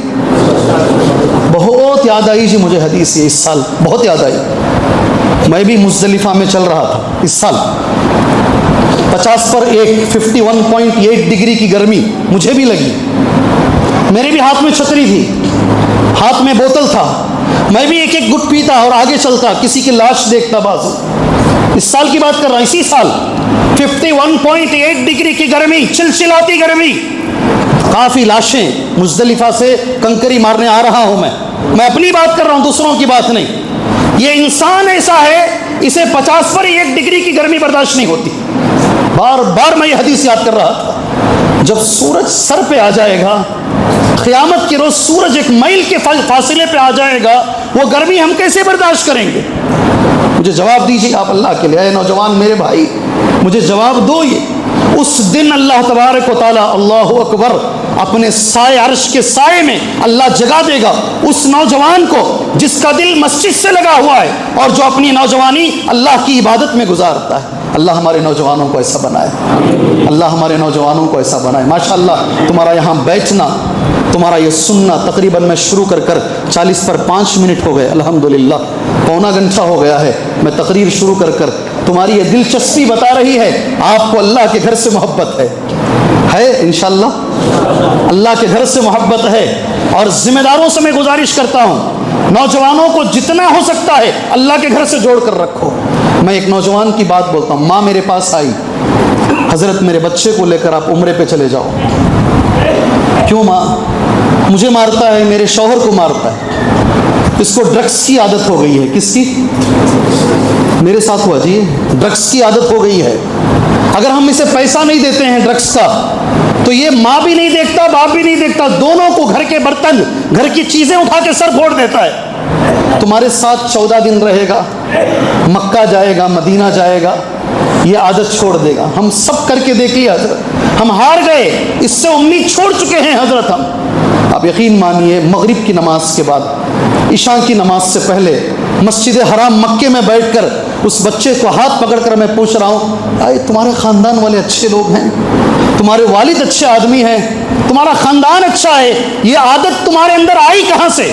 بہت یاد آئی جی مجھے حدیث یہ اس سال بہت یاد آئی. میں بھی مزدلفہ میں چل رہا تھا اس سال، 50 پر 51.8 ڈگری کی گرمی مجھے بھی لگی. میرے بھی ہاتھ میں چھتری تھی، ہاتھ میں بوتل تھا، میں بھی ایک ایک گٹ پیتا اور آگے چلتا، کسی کی لاش دیکھتا بازو. اس سال کی بات کر رہا ہوں، اسی سال 51.8 ڈگری کی گرمی، چلچلاتی گرمی. کافی لاشیں مزدلفہ سے کنکری مارنے آ رہا ہوں میں اپنی بات کر رہا ہوں، دوسروں کی بات نہیں. یہ انسان ایسا ہے اسے 50 پر 1 ڈگری کی گرمی برداشت نہیں ہوتی. بار بار میں یہ حدیث یاد کر رہا تھا. جب سورج سر پہ آ جائے گا قیامت کے روز، سورج 1 میل کے فاصلے پہ آ جائے گا، وہ گرمی ہم کیسے برداشت کریں گے؟ مجھے جواب دیجیے آپ اللہ کے لیے. اے نوجوان میرے بھائی مجھے جواب دو. یہ اس دن اللہ تبارک و تعالی، اللہ اکبر، اپنے سائے عرش کے سائے میں اللہ جگہ دے گا اس نوجوان کو جس کا دل مسجد سے لگا ہوا ہے اور جو اپنی نوجوانی اللہ کی عبادت میں گزارتا ہے. اللہ ہمارے نوجوانوں کو ایسا بنائے، اللہ ہمارے نوجوانوں کو ایسا بنائے. ماشاءاللہ تمہارا یہاں بیٹھنا، تمہارا یہ سننا، تقریباً میں شروع کر 40 پر 5 منٹ ہو گئے، الحمدللہ پونا گھنٹہ ہو گیا ہے. میں تقریر شروع کر تمہاری یہ دلچسپی بتا رہی ہے آپ کو اللہ کے گھر سے محبت ہے انشاءاللہ اللہ کے گھر سے محبت ہے. اور ذمہ داروں سے میں گزارش کرتا ہوں نوجوانوں کو جتنا ہو سکتا ہے اللہ کے گھر سے جوڑ کر رکھو. میں ایک نوجوان کی بات بولتا ہوں. ماں میرے پاس آئی، حضرت میرے بچے کو لے کر آپ عمرے پہ چلے جاؤ. کیوں ماں؟ مجھے مارتا ہے، میرے شوہر کو مارتا ہے، اس کو ڈرگس کی عادت ہو گئی ہے. کس کی؟ میرے ساتھ ہوا جی، ڈرگس کی عادت ہو گئی ہے. اگر ہم اسے پیسہ نہیں دیتے ہیں ڈرگس کا تو یہ ماں بھی نہیں دیکھتا، باپ بھی نہیں دیکھتا، دونوں کو گھر کے برتن، گھر کی چیزیں اٹھا کے سر پھوڑ دیتا ہے. تمہارے ساتھ 14 دن رہے گا، مکہ جائے گا، مدینہ جائے گا، یہ عادت چھوڑ دے گا. ہم سب کر کے دیکھ لیا حضرت، ہم ہار گئے، اس سے امید چھوڑ چکے ہیں حضرت ہم. آپ یقین مانیے مغرب کی نماز کے بعد، عشاء کی نماز سے پہلے مسجد حرام مکے میں بیٹھ کر اس بچے کو ہاتھ پکڑ کر میں پوچھ رہا ہوں، آئے تمہارے خاندان والے اچھے لوگ ہیں، تمہارے والد اچھے آدمی ہیں، تمہارا خاندان اچھا ہے، یہ عادت تمہارے اندر آئی کہاں سے؟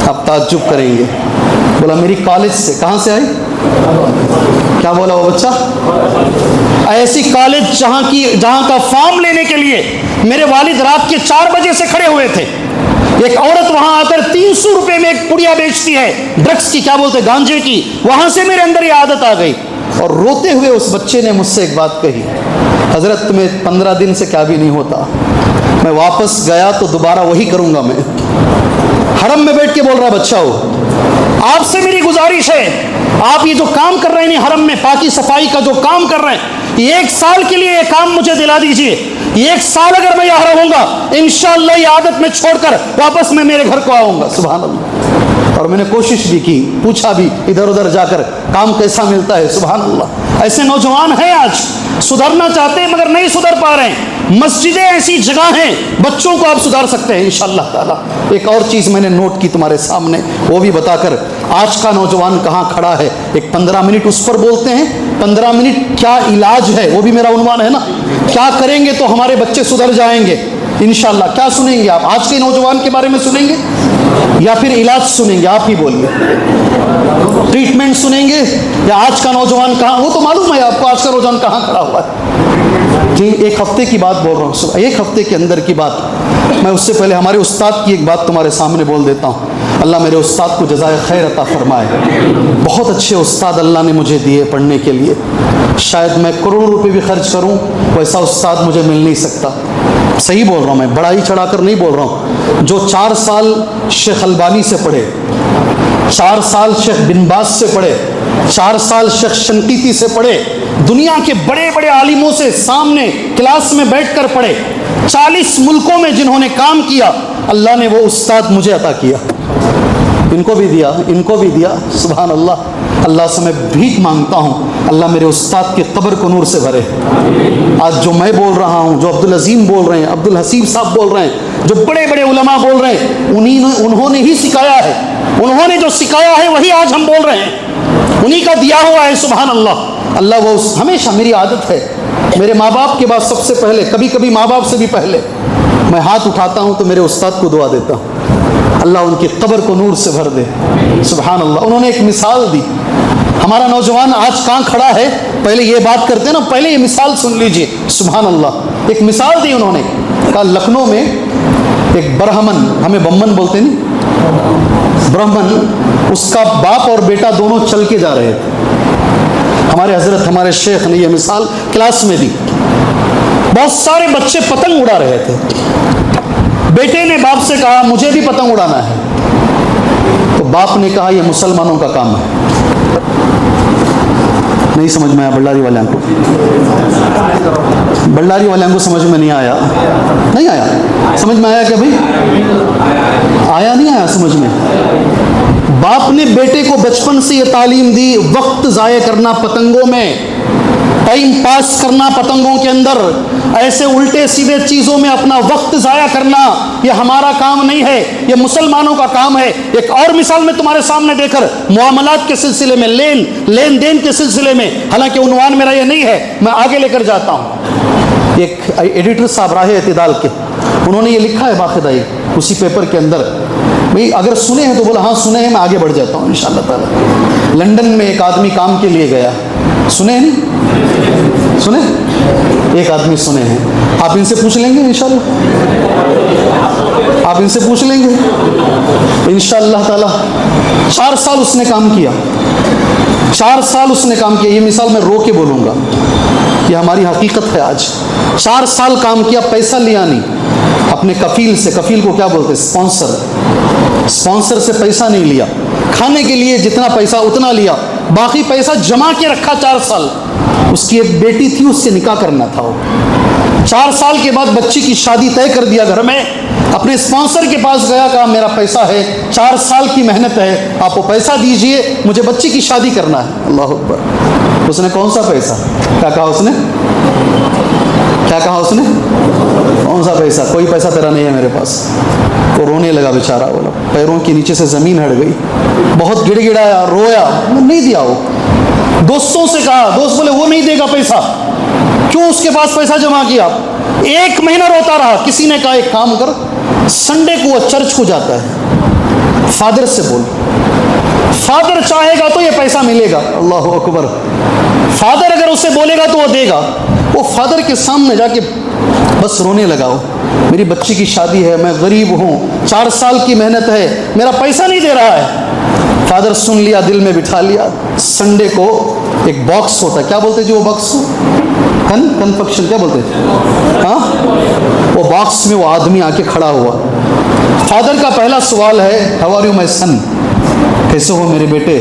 آپ تعجب کریں گے. بولا میری کالج سے. کہاں سے آئی؟ کیا بولا وہ بچہ؟ ایسی کالج جہاں کا فارم لینے کے لیے میرے والد رات کے 4 بجے سے کھڑے ہوئے تھے. ایک عورت وہاں آ کر 300 روپے میں ایک پڑیا بیچتی ہے ڈرگس کی، کیا بولتے گانجے کی. وہاں سے میرے اندر یہ عادت آ گئی. اور روتے ہوئے اس بچے نے مجھ سے ایک بات کہی، حضرت تمہیں 15 دن سے کیا بھی نہیں ہوتا. میں واپس گیا تو دوبارہ وہی کروں گا. میں حرم میں بیٹھ کے بول رہا بچہ ہو، آپ سے میری گزارش ہے، آپ یہ جو کام کر رہے ہیں حرم میں پاکی صفائی کا جو کام کر رہے ہیں، 1 سال کے لیے یہ کام مجھے دلا دیجئے. 1 سال اگر میں یہاں رہوں گا انشاءاللہ یہ عادت میں چھوڑ کر واپس میں میرے گھر کو آؤں گا. سبحان اللہ. اور میں نے کوشش بھی کی، پوچھا بھی ادھر ادھر جا کر کام کیسا ملتا ہے. سبحان اللہ. ایسے نوجوان ہیں آج سدھرنا چاہتے ہیں مگر نہیں سدھر پا رہے ہیں. مسجدیں ایسی جگہ ہیں بچوں کو آپ سدھار سکتے ہیں انشاءاللہ تعالی. ایک اور چیز میں نے نوٹ کی تمہارے سامنے، وہ بھی بتا کر آج کا نوجوان کہاں کھڑا ہے. ایک 15 منٹ اس پر بولتے ہیں. 15 منٹ کیا علاج ہے وہ بھی میرا عنوان ہے نا. کیا کریں گے تو ہمارے بچے سدھر جائیں گے انشاءاللہ. کیا سنیں گے آپ؟ آج کے نوجوان کے بارے میں سنیں گے یا پھر علاج سنیں گے؟ آپ ہی بولیے. ٹریٹمنٹ سنیں گے یا آج کا نوجوان کہاں؟ وہ تو معلوم ہے آپ کو آج کا نوجوان کہاں کھڑا ہوا ہے. جی 1 ہفتے کی بات بول رہا ہوں، 1 ہفتے کے اندر کی بات. میں اس سے پہلے ہمارے استاد کی ایک بات تمہارے سامنے بول دیتا ہوں. اللہ میرے استاد کو جزائے خیر عطا فرمائے. بہت اچھے استاد اللہ نے مجھے دیے پڑھنے کے لیے. شاید میں کروڑوں روپے بھی خرچ کروں ویسا استاد مجھے مل نہیں سکتا. صحیح بول رہا ہوں، میں بڑائی چڑھا کر نہیں بول رہا ہوں. جو 4 سال شیخ البانی سے پڑھے، 4 سال شیخ بن باز سے پڑھے، 4 سال شیخ شنقیطی سے پڑھے, دنیا کے بڑے بڑے عالموں سے سامنے کلاس میں بیٹھ کر پڑھے, 40 ملکوں میں جنہوں نے کام کیا, اللہ نے وہ استاد مجھے عطا کیا. ان کو بھی دیا, ان کو بھی دیا. سبحان اللہ. اللہ سے میں بھیک مانگتا ہوں, اللہ میرے استاد کی قبر کو نور سے بھرے. آج جو میں بول رہا ہوں, جو عبدالعظیم بول رہے ہیں, عبدالحسیب صاحب بول رہے ہیں, جو بڑے بڑے علماء بول رہے ہیں, انہوں نے ہی سکھایا ہے. انہوں نے جو سکھایا ہے وہی آج ہم بول رہے ہیں, انہی کا دیا ہوا ہے. سبحان اللہ. اللہ وہ ہمیشہ, میری عادت ہے میرے ماں باپ کے بعد سب سے پہلے, کبھی کبھی ماں باپ سے بھی پہلے, میں ہاتھ اٹھاتا ہوں تو میرے استاد کو دعا دیتا ہوں, اللہ ان کی قبر کو نور سے بھر دے. سبحان اللہ. انہوں نے ایک مثال دی. ہمارا نوجوان آج کہاں کھڑا ہے, پہلے یہ بات کرتے ہیں نا, پہلے یہ مثال سن لیجئے. سبحان اللہ. ایک مثال دی انہوں نے, کہا لکھنؤ میں ایک برہمن, ہمیں بمن بولتے نہیں, برہمن, اس کا باپ اور بیٹا دونوں چل کے جا رہے تھے. ہمارے حضرت, ہمارے شیخ نے یہ مثال کلاس میں دی. بہت سارے بچے پتنگ اڑا رہے تھے. بیٹے نے باپ سے کہا مجھے بھی پتنگ اڑانا ہے. تو باپ نے کہا یہ مسلمانوں کا کام ہے. نہیں سمجھ میں آیا بلاری والوں کو, بلاری والوں کو سمجھ میں نہیں آیا. نہیں آیا سمجھ میں, آیا کیا بھائی, آیا نہیں آیا سمجھ میں. باپ نے بیٹے کو بچپن سے یہ تعلیم دی, وقت ضائع کرنا پتنگوں میں, ٹائم پاس کرنا پتنگوں کے اندر, ایسے الٹے سیدھے چیزوں میں اپنا وقت ضائع کرنا, یہ ہمارا کام نہیں ہے, یہ مسلمانوں کا کام ہے. ایک اور مثال میں تمہارے سامنے دے کر, معاملات کے سلسلے میں, لین دین کے سلسلے میں, حالانکہ عنوان میرا یہ نہیں ہے, میں آگے لے کر جاتا ہوں. ایک ایڈیٹر صاحب راہ اعتدال کے, انہوں نے یہ لکھا ہے باقاعدہ اسی پیپر کے اندر. بھئی اگر سنے ہیں تو بولا ہاں سنے ہیں, میں آگے بڑھ جاتا ہوں انشاءاللہ تعالی. لندن میں ایک آدمی کام کے لیے گیا, سنے ہیں نہیں سنے, ایک آدمی سنے ہیں. آپ ان سے پوچھ لیں گے انشاءاللہ, آپ ان سے پوچھ لیں گے انشاءاللہ تعالی. 4 سال اس نے کام کیا, 4 سال اس نے کام کیا. یہ مثال میں رو کے بولوں گا, یہ ہماری حقیقت ہے آج. 4 سال کام کیا, پیسہ لیا نہیں اپنے کفیل سے. کفیل کو کیا بولتے ہیں, اسپانسر. اسپانسر سے پیسہ نہیں لیا, کھانے کے لیے جتنا پیسہ اتنا لیا, باقی پیسہ جمع کے رکھا 4 سال. اس کی ایک بیٹی تھی, اس سے نکاح کرنا تھا. 4 سال کے بعد بچی کی شادی طے کر دیا گھر میں. اپنے اسپانسر کے پاس گیا, کہا میرا پیسہ ہے, 4 سال کی محنت ہے, آپ وہ پیسہ دیجئے, مجھے بچی کی شادی کرنا ہے. اللہ اکبر. اس نے کون سا پیسہ, کیا کہا اس نے, کیا کہا اس نے, کون سا پیسہ, کوئی پیسہ تیرا نہیں ہے میرے پاس. وہ رونے لگا بیچارہ, بولا پیروں کے نیچے سے زمین ہٹ گئی, بہت گڑ گڑایا, رویا, نہیں دیا. وہ دوستوں سے کہا, دوست بولے وہ نہیں دے گا پیسہ. کیوں اس کے پاس پیسہ جمع کیا؟ 1 مہینہ روتا رہا. کسی نے کہا ایک کام کر, سنڈے کو وہ چرچ کو جاتا ہے, فادر سے بول, فادر چاہے گا تو یہ پیسہ ملے گا. اللہ اکبر. فادر اگر اسے بولے گا تو وہ دے گا. وہ فادر کے سامنے جا کے بس رونے لگا, میری بچی کی شادی ہے, میں غریب ہوں, 4 سال کی محنت ہے, میرا پیسہ نہیں دے رہا ہے. فادر سن لیا, دل میں بٹھا لیا. سنڈے کو ایک باکس ہوتا ہے, کیا بولتے جو وہ باکس, کنفیکشن کیا بولتے تھے, ہاں, وہ باکس میں وہ آدمی آ کے کھڑا ہوا. فادر کا پہلا سوال ہے, ہاؤ آر یو مائی سن, کیسے ہو میرے بیٹے,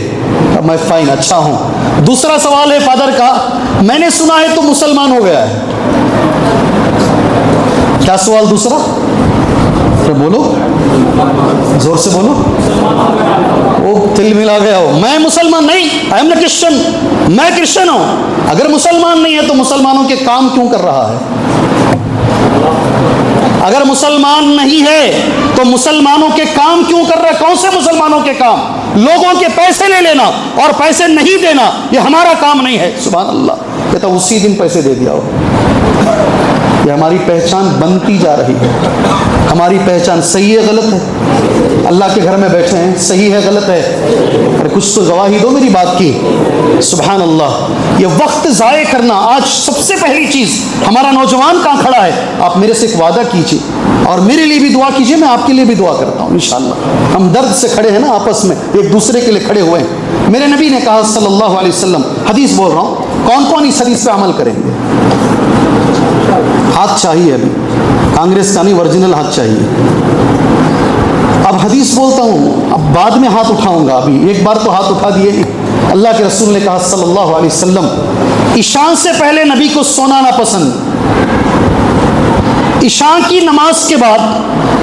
میں فائن, اچھا ہوں. دوسرا سوال ہے فادر کا, میں نے سنا ہے تو مسلمان ہو گیا ہے. کیا سوال دوسرا, بولو زور سے بولو. وہ دل ملا گیا ہو, میں مسلمان نہیں, آئی ایم اے کرسچن, میں کرسچن ہوں. اگر مسلمان نہیں ہے تو مسلمانوں کے کام کیوں کر رہا ہے؟ اگر مسلمان نہیں ہے تو مسلمانوں کے کام کیوں کر رہا ہے؟ کون سے مسلمانوں کے کام؟ لوگوں کے پیسے لے لینا اور پیسے نہیں دینا, یہ ہمارا کام نہیں ہے. سبحان اللہ. کہتا اسی دن پیسے دے دیا ہو. یہ ہماری پہچان بنتی جا رہی ہے. ہماری پہچان صحیح ہے غلط ہے؟ اللہ کے گھر میں بیٹھے ہیں, صحیح ہے غلط ہے؟ ارے کچھ تو گواہی دو میری بات کی. سبحان اللہ. یہ وقت ضائع کرنا, آج سب سے پہلی چیز, ہمارا نوجوان کہاں کھڑا ہے, آپ میرے سے ایک وعدہ کیجیے اور میرے لیے بھی دعا کیجیے, میں آپ کے لیے بھی دعا کرتا ہوں انشاءاللہ. ہم درد سے کھڑے ہیں نا, آپس میں ایک دوسرے کے لیے کھڑے ہوئے ہیں. میرے نبی نے کہا صلی اللہ علیہ وسلم, حدیث بول رہا ہوں, کون کون اس حدیث پہ عمل کریں گے؟ ہاتھ چاہیے ابھی, کانگریس کا نہیں, ورجنل ہاتھ چاہیے. اب حدیث بولتا ہوں، اب بعد میں ہاتھ اٹھاؤں گا، ابھی ایک بار تو ہاتھ اٹھا دیے نہیں۔ اللہ کے رسول نے کہا صلی اللہ علیہ وسلم، عشاء سے پہلے نبی کو سونا نہ پسند، عشاء کی نماز کے بعد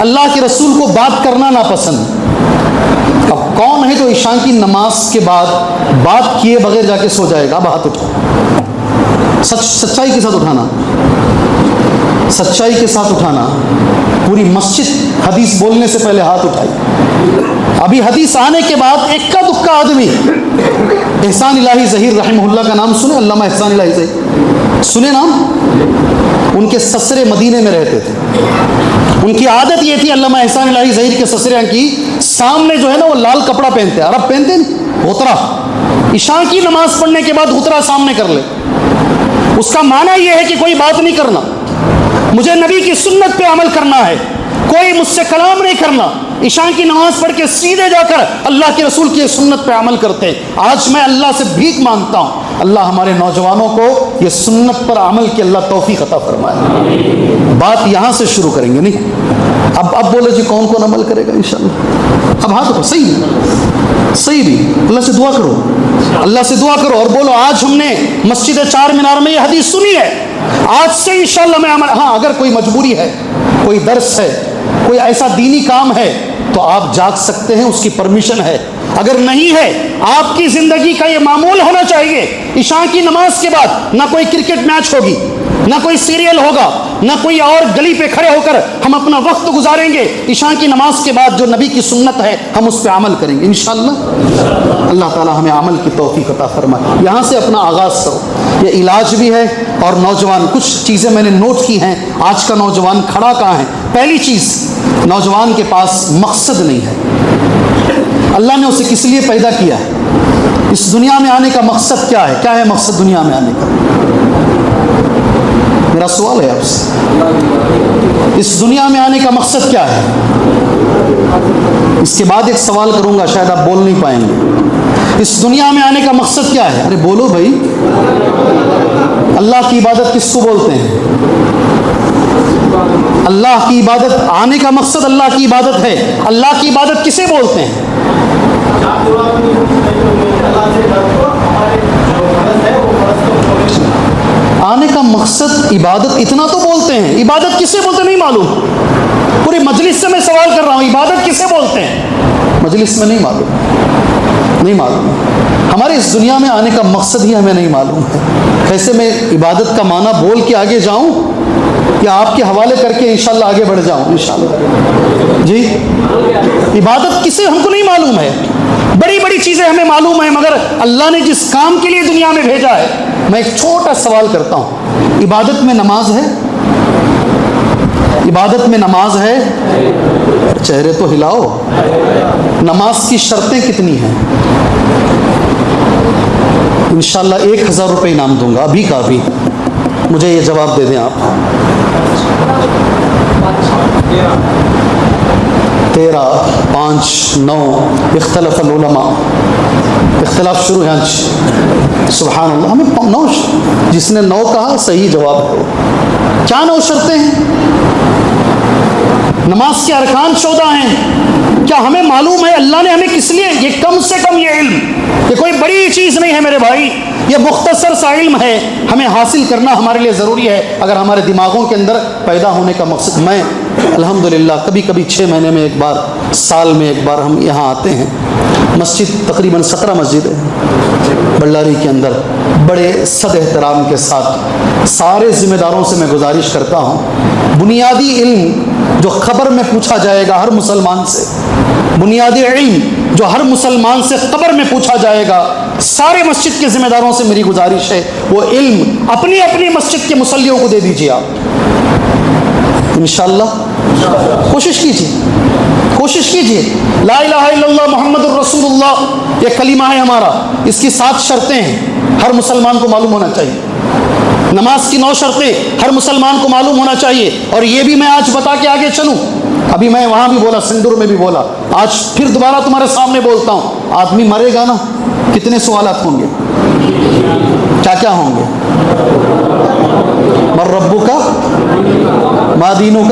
اللہ کے رسول کو بات کرنا نہ پسند۔ اب کون ہے جو عشاء کی نماز کے بعد بات کیے بغیر جا کے سو جائے گا؟ اب ہاتھ اٹھاؤ، سچائی کے ساتھ اٹھانا، سچائی کے ساتھ اٹھانا۔ پوری مسجد حدیث بولنے سے پہلے ہاتھ اٹھائی۔ ابھی حدیث آنے کے بعد اکا دکا آدمی، احسان الہی ظہیر رحمہ اللہ کا نام سنے؟ علامہ احسان الہی ظہیر سنے نام؟ ان کے سسرے مدینے میں رہتے تھے، ان کی عادت یہ تھی، علامہ احسان الہی ظہیر کے سسرے کی سامنے جو ہے نا وہ لال کپڑا پہنتے، عرب پہنتے نہیں، غترہ، عشاء کی نماز پڑھنے کے بعد غترہ سامنے کر لے۔ اس کا معنی یہ ہے کہ کوئی بات نہیں کرنا، مجھے نبی کی سنت پہ عمل کرنا ہے، کوئی مجھ سے کلام نہیں کرنا۔ عشاء کی نماز پڑھ کے سیدھے جا کر اللہ کے رسول کی سنت پہ عمل کرتے ہیں۔ آج میں اللہ سے بھیک مانگتا ہوں، اللہ ہمارے نوجوانوں کو یہ سنت پر عمل کی اللہ توفیق عطا فرمائے۔ بات یہاں سے شروع کریں گے، نہیں اب بولے جی کون کون عمل کرے گا انشاءاللہ؟ اب ہاتھ اٹھاؤ، صحیح بھی اللہ سے دعا کرو، اللہ سے دعا کرو اور بولو آج ہم نے مسجد چار مینار میں یہ حدیث سنی ہے، آج سے انشاءاللہ میں عمل۔ ہاں اگر کوئی مجبوری ہے، کوئی درس ہے، کوئی ایسا دینی کام ہے تو آپ جاگ سکتے ہیں، اس کی پرمیشن ہے۔ اگر نہیں ہے، آپ کی زندگی کا یہ معمول ہونا چاہیے، عشاء کی نماز کے بعد نہ کوئی کرکٹ میچ ہوگی، نہ کوئی سیریل ہوگا، نہ کوئی اور گلی پہ کھڑے ہو کر ہم اپنا وقت گزاریں گے۔ عشاء کی نماز کے بعد جو نبی کی سنت ہے ہم اس پہ عمل کریں گے انشاءاللہ۔ اللہ تعالی ہمیں عمل کی توفیق عطا فرمائے۔ یہاں سے اپنا آغاز کرو، یہ علاج بھی ہے۔ اور نوجوان، کچھ چیزیں میں نے نوٹ کی ہیں، آج کا نوجوان کھڑا کہاں ہے؟ پہلی چیز، نوجوان کے پاس مقصد نہیں ہے۔ اللہ نے اسے کس لیے پیدا کیا ہے؟ اس دنیا میں آنے کا مقصد کیا ہے؟ کیا ہے مقصد دنیا میں آنے کا؟ میرا سوال ہے آپ سے، اس دنیا میں آنے کا مقصد کیا ہے؟ اس کے بعد ایک سوال کروں گا، شاید آپ بول نہیں پائیں گے۔ اس دنیا میں آنے کا مقصد کیا ہے؟ ارے بولو بھائی، اللہ کی عبادت کس کو بولتے ہیں؟ اللہ کی عبادت، آنے کا مقصد اللہ کی عبادت ہے۔ اللہ کی عبادت کسے بولتے ہیں؟ آنے کا مقصد عبادت، اتنا تو بولتے ہیں، عبادت کسے بولتے نہیں معلوم۔ پوری مجلس سے میں سوال کر رہا ہوں، عبادت کسے بولتے ہیں؟ مجلس میں نہیں معلوم۔ ہمارے اس دنیا میں آنے کا مقصد ہی ہمیں نہیں معلوم ہے۔ کیسے میں عبادت کا معنی بول کے آگے جاؤں یا آپ کے حوالے کر کے انشاءاللہ آگے بڑھ جاؤں انشاءاللہ؟ جی، عبادت کسے ہم کو نہیں معلوم ہے۔ بڑی بڑی چیزیں ہمیں معلوم ہیں، مگر اللہ نے جس کام کے لیے دنیا میں بھیجا ہے، میں ایک چھوٹا سوال کرتا ہوں، عبادت میں نماز ہے؟ عبادت میں نماز ہے؟ چہرے تو ہلاؤ۔ نماز کی شرطیں کتنی ہیں؟ انشاءاللہ 1000 روپے انعام دوں گا، ابھی کا ابھی مجھے یہ جواب دے دیں آپ۔ 13، 5، 9، اختلف العلماء، اختلاف شروع ہے۔ سبحان اللہ، ہمیں 9، جس نے 9 کہا صحیح جواب ہے۔ کیا 9 شرطیں ہیں؟ نماز کے ارکان 14 ہیں۔ کیا ہمیں معلوم ہے اللہ نے ہمیں کس لیے؟ یہ کم سے کم یہ علم، یہ کوئی بڑی چیز نہیں ہے میرے بھائی، یہ مختصر سا علم ہے، ہمیں حاصل کرنا ہمارے لیے ضروری ہے اگر ہمارے دماغوں کے اندر پیدا ہونے کا مقصد۔ میں الحمدللہ کبھی 6 مہینے میں ایک بار، سال میں ایک بار ہم یہاں آتے ہیں۔ مسجد تقریباً 17 مسجد ہے بಳ್ಳاری کے اندر، بڑے صد احترام کے ساتھ سارے ذمہ داروں سے میں گزارش کرتا ہوں، بنیادی علم جو قبر میں پوچھا جائے گا ہر مسلمان سے، بنیادی علم جو ہر مسلمان سے قبر میں پوچھا جائے گا، سارے مسجد کے ذمہ داروں سے میری گزارش ہے وہ علم اپنی اپنی مسجد کے مصلیوں کو دے دیجیے آپ انشاءاللہ۔ کوشش کیجیے۔ لا الہ الا اللہ محمد الرسول اللہ یہ کلمہ ہے ہمارا، اس کی 7 شرطیں ہیں، ہر مسلمان کو معلوم ہونا چاہیے۔ نماز کی 9 شرطیں ہر مسلمان کو معلوم ہونا چاہیے، اور یہ بھی میں آج بتا کے آگے چلوں۔ ابھی میں وہاں بھی بولا، سندور میں بھی بولا، آج پھر دوبارہ تمہارے سامنے بولتا ہوں، آدمی مرے گا نا، کتنے سوالات ہوں گے؟ کیا کیا ہوں گے؟ من ربک ما دینک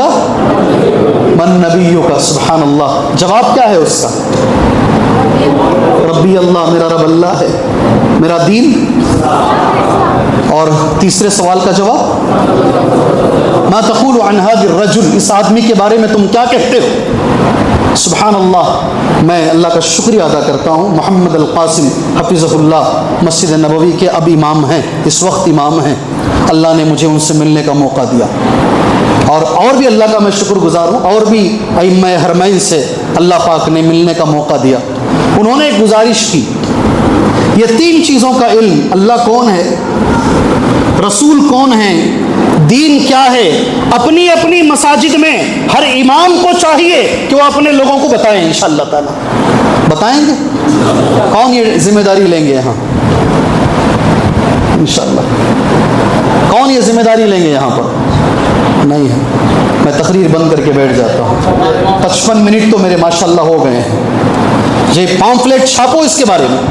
من نبیک. سبحان اللہ. جواب کیا ہے اس کا؟ ربی اللہ، میرا رب اللہ ہے، میرا دین. اور تیسرے سوال کا جواب ما تقول عن هذا الرجل، اس آدمی کے بارے میں تم کیا کہتے ہو؟ سبحان اللہ. میں اللہ کا شکریہ ادا کرتا ہوں. محمد القاسم حفظہ اللہ مسجد نبوی کے اب امام ہیں، اس وقت امام ہیں. اللہ نے مجھے ان سے ملنے کا موقع دیا، اور بھی اللہ کا میں شکر گزار ہوں. اور بھی ائمہ حرمین سے اللہ پاک نے ملنے کا موقع دیا. انہوں نے ایک گزارش کی، یہ تین چیزوں کا علم، اللہ کون ہے، رسول کون ہے، دین کیا ہے، اپنی اپنی مساجد میں ہر امام کو چاہیے کہ وہ اپنے لوگوں کو بتائیں. انشاءاللہ تعالی بتائیں گے. کون یہ ذمہ داری لیں گے یہاں؟ انشاءاللہ کون یہ ذمہ داری لیں گے یہاں پر؟ نہیں ہے. میں تقریر بند کر کے بیٹھ جاتا ہوں. 55 منٹ تو میرے ماشاءاللہ ہو گئے ہیں. یہ پامفلیٹ چھاپو اس کے بارے میں،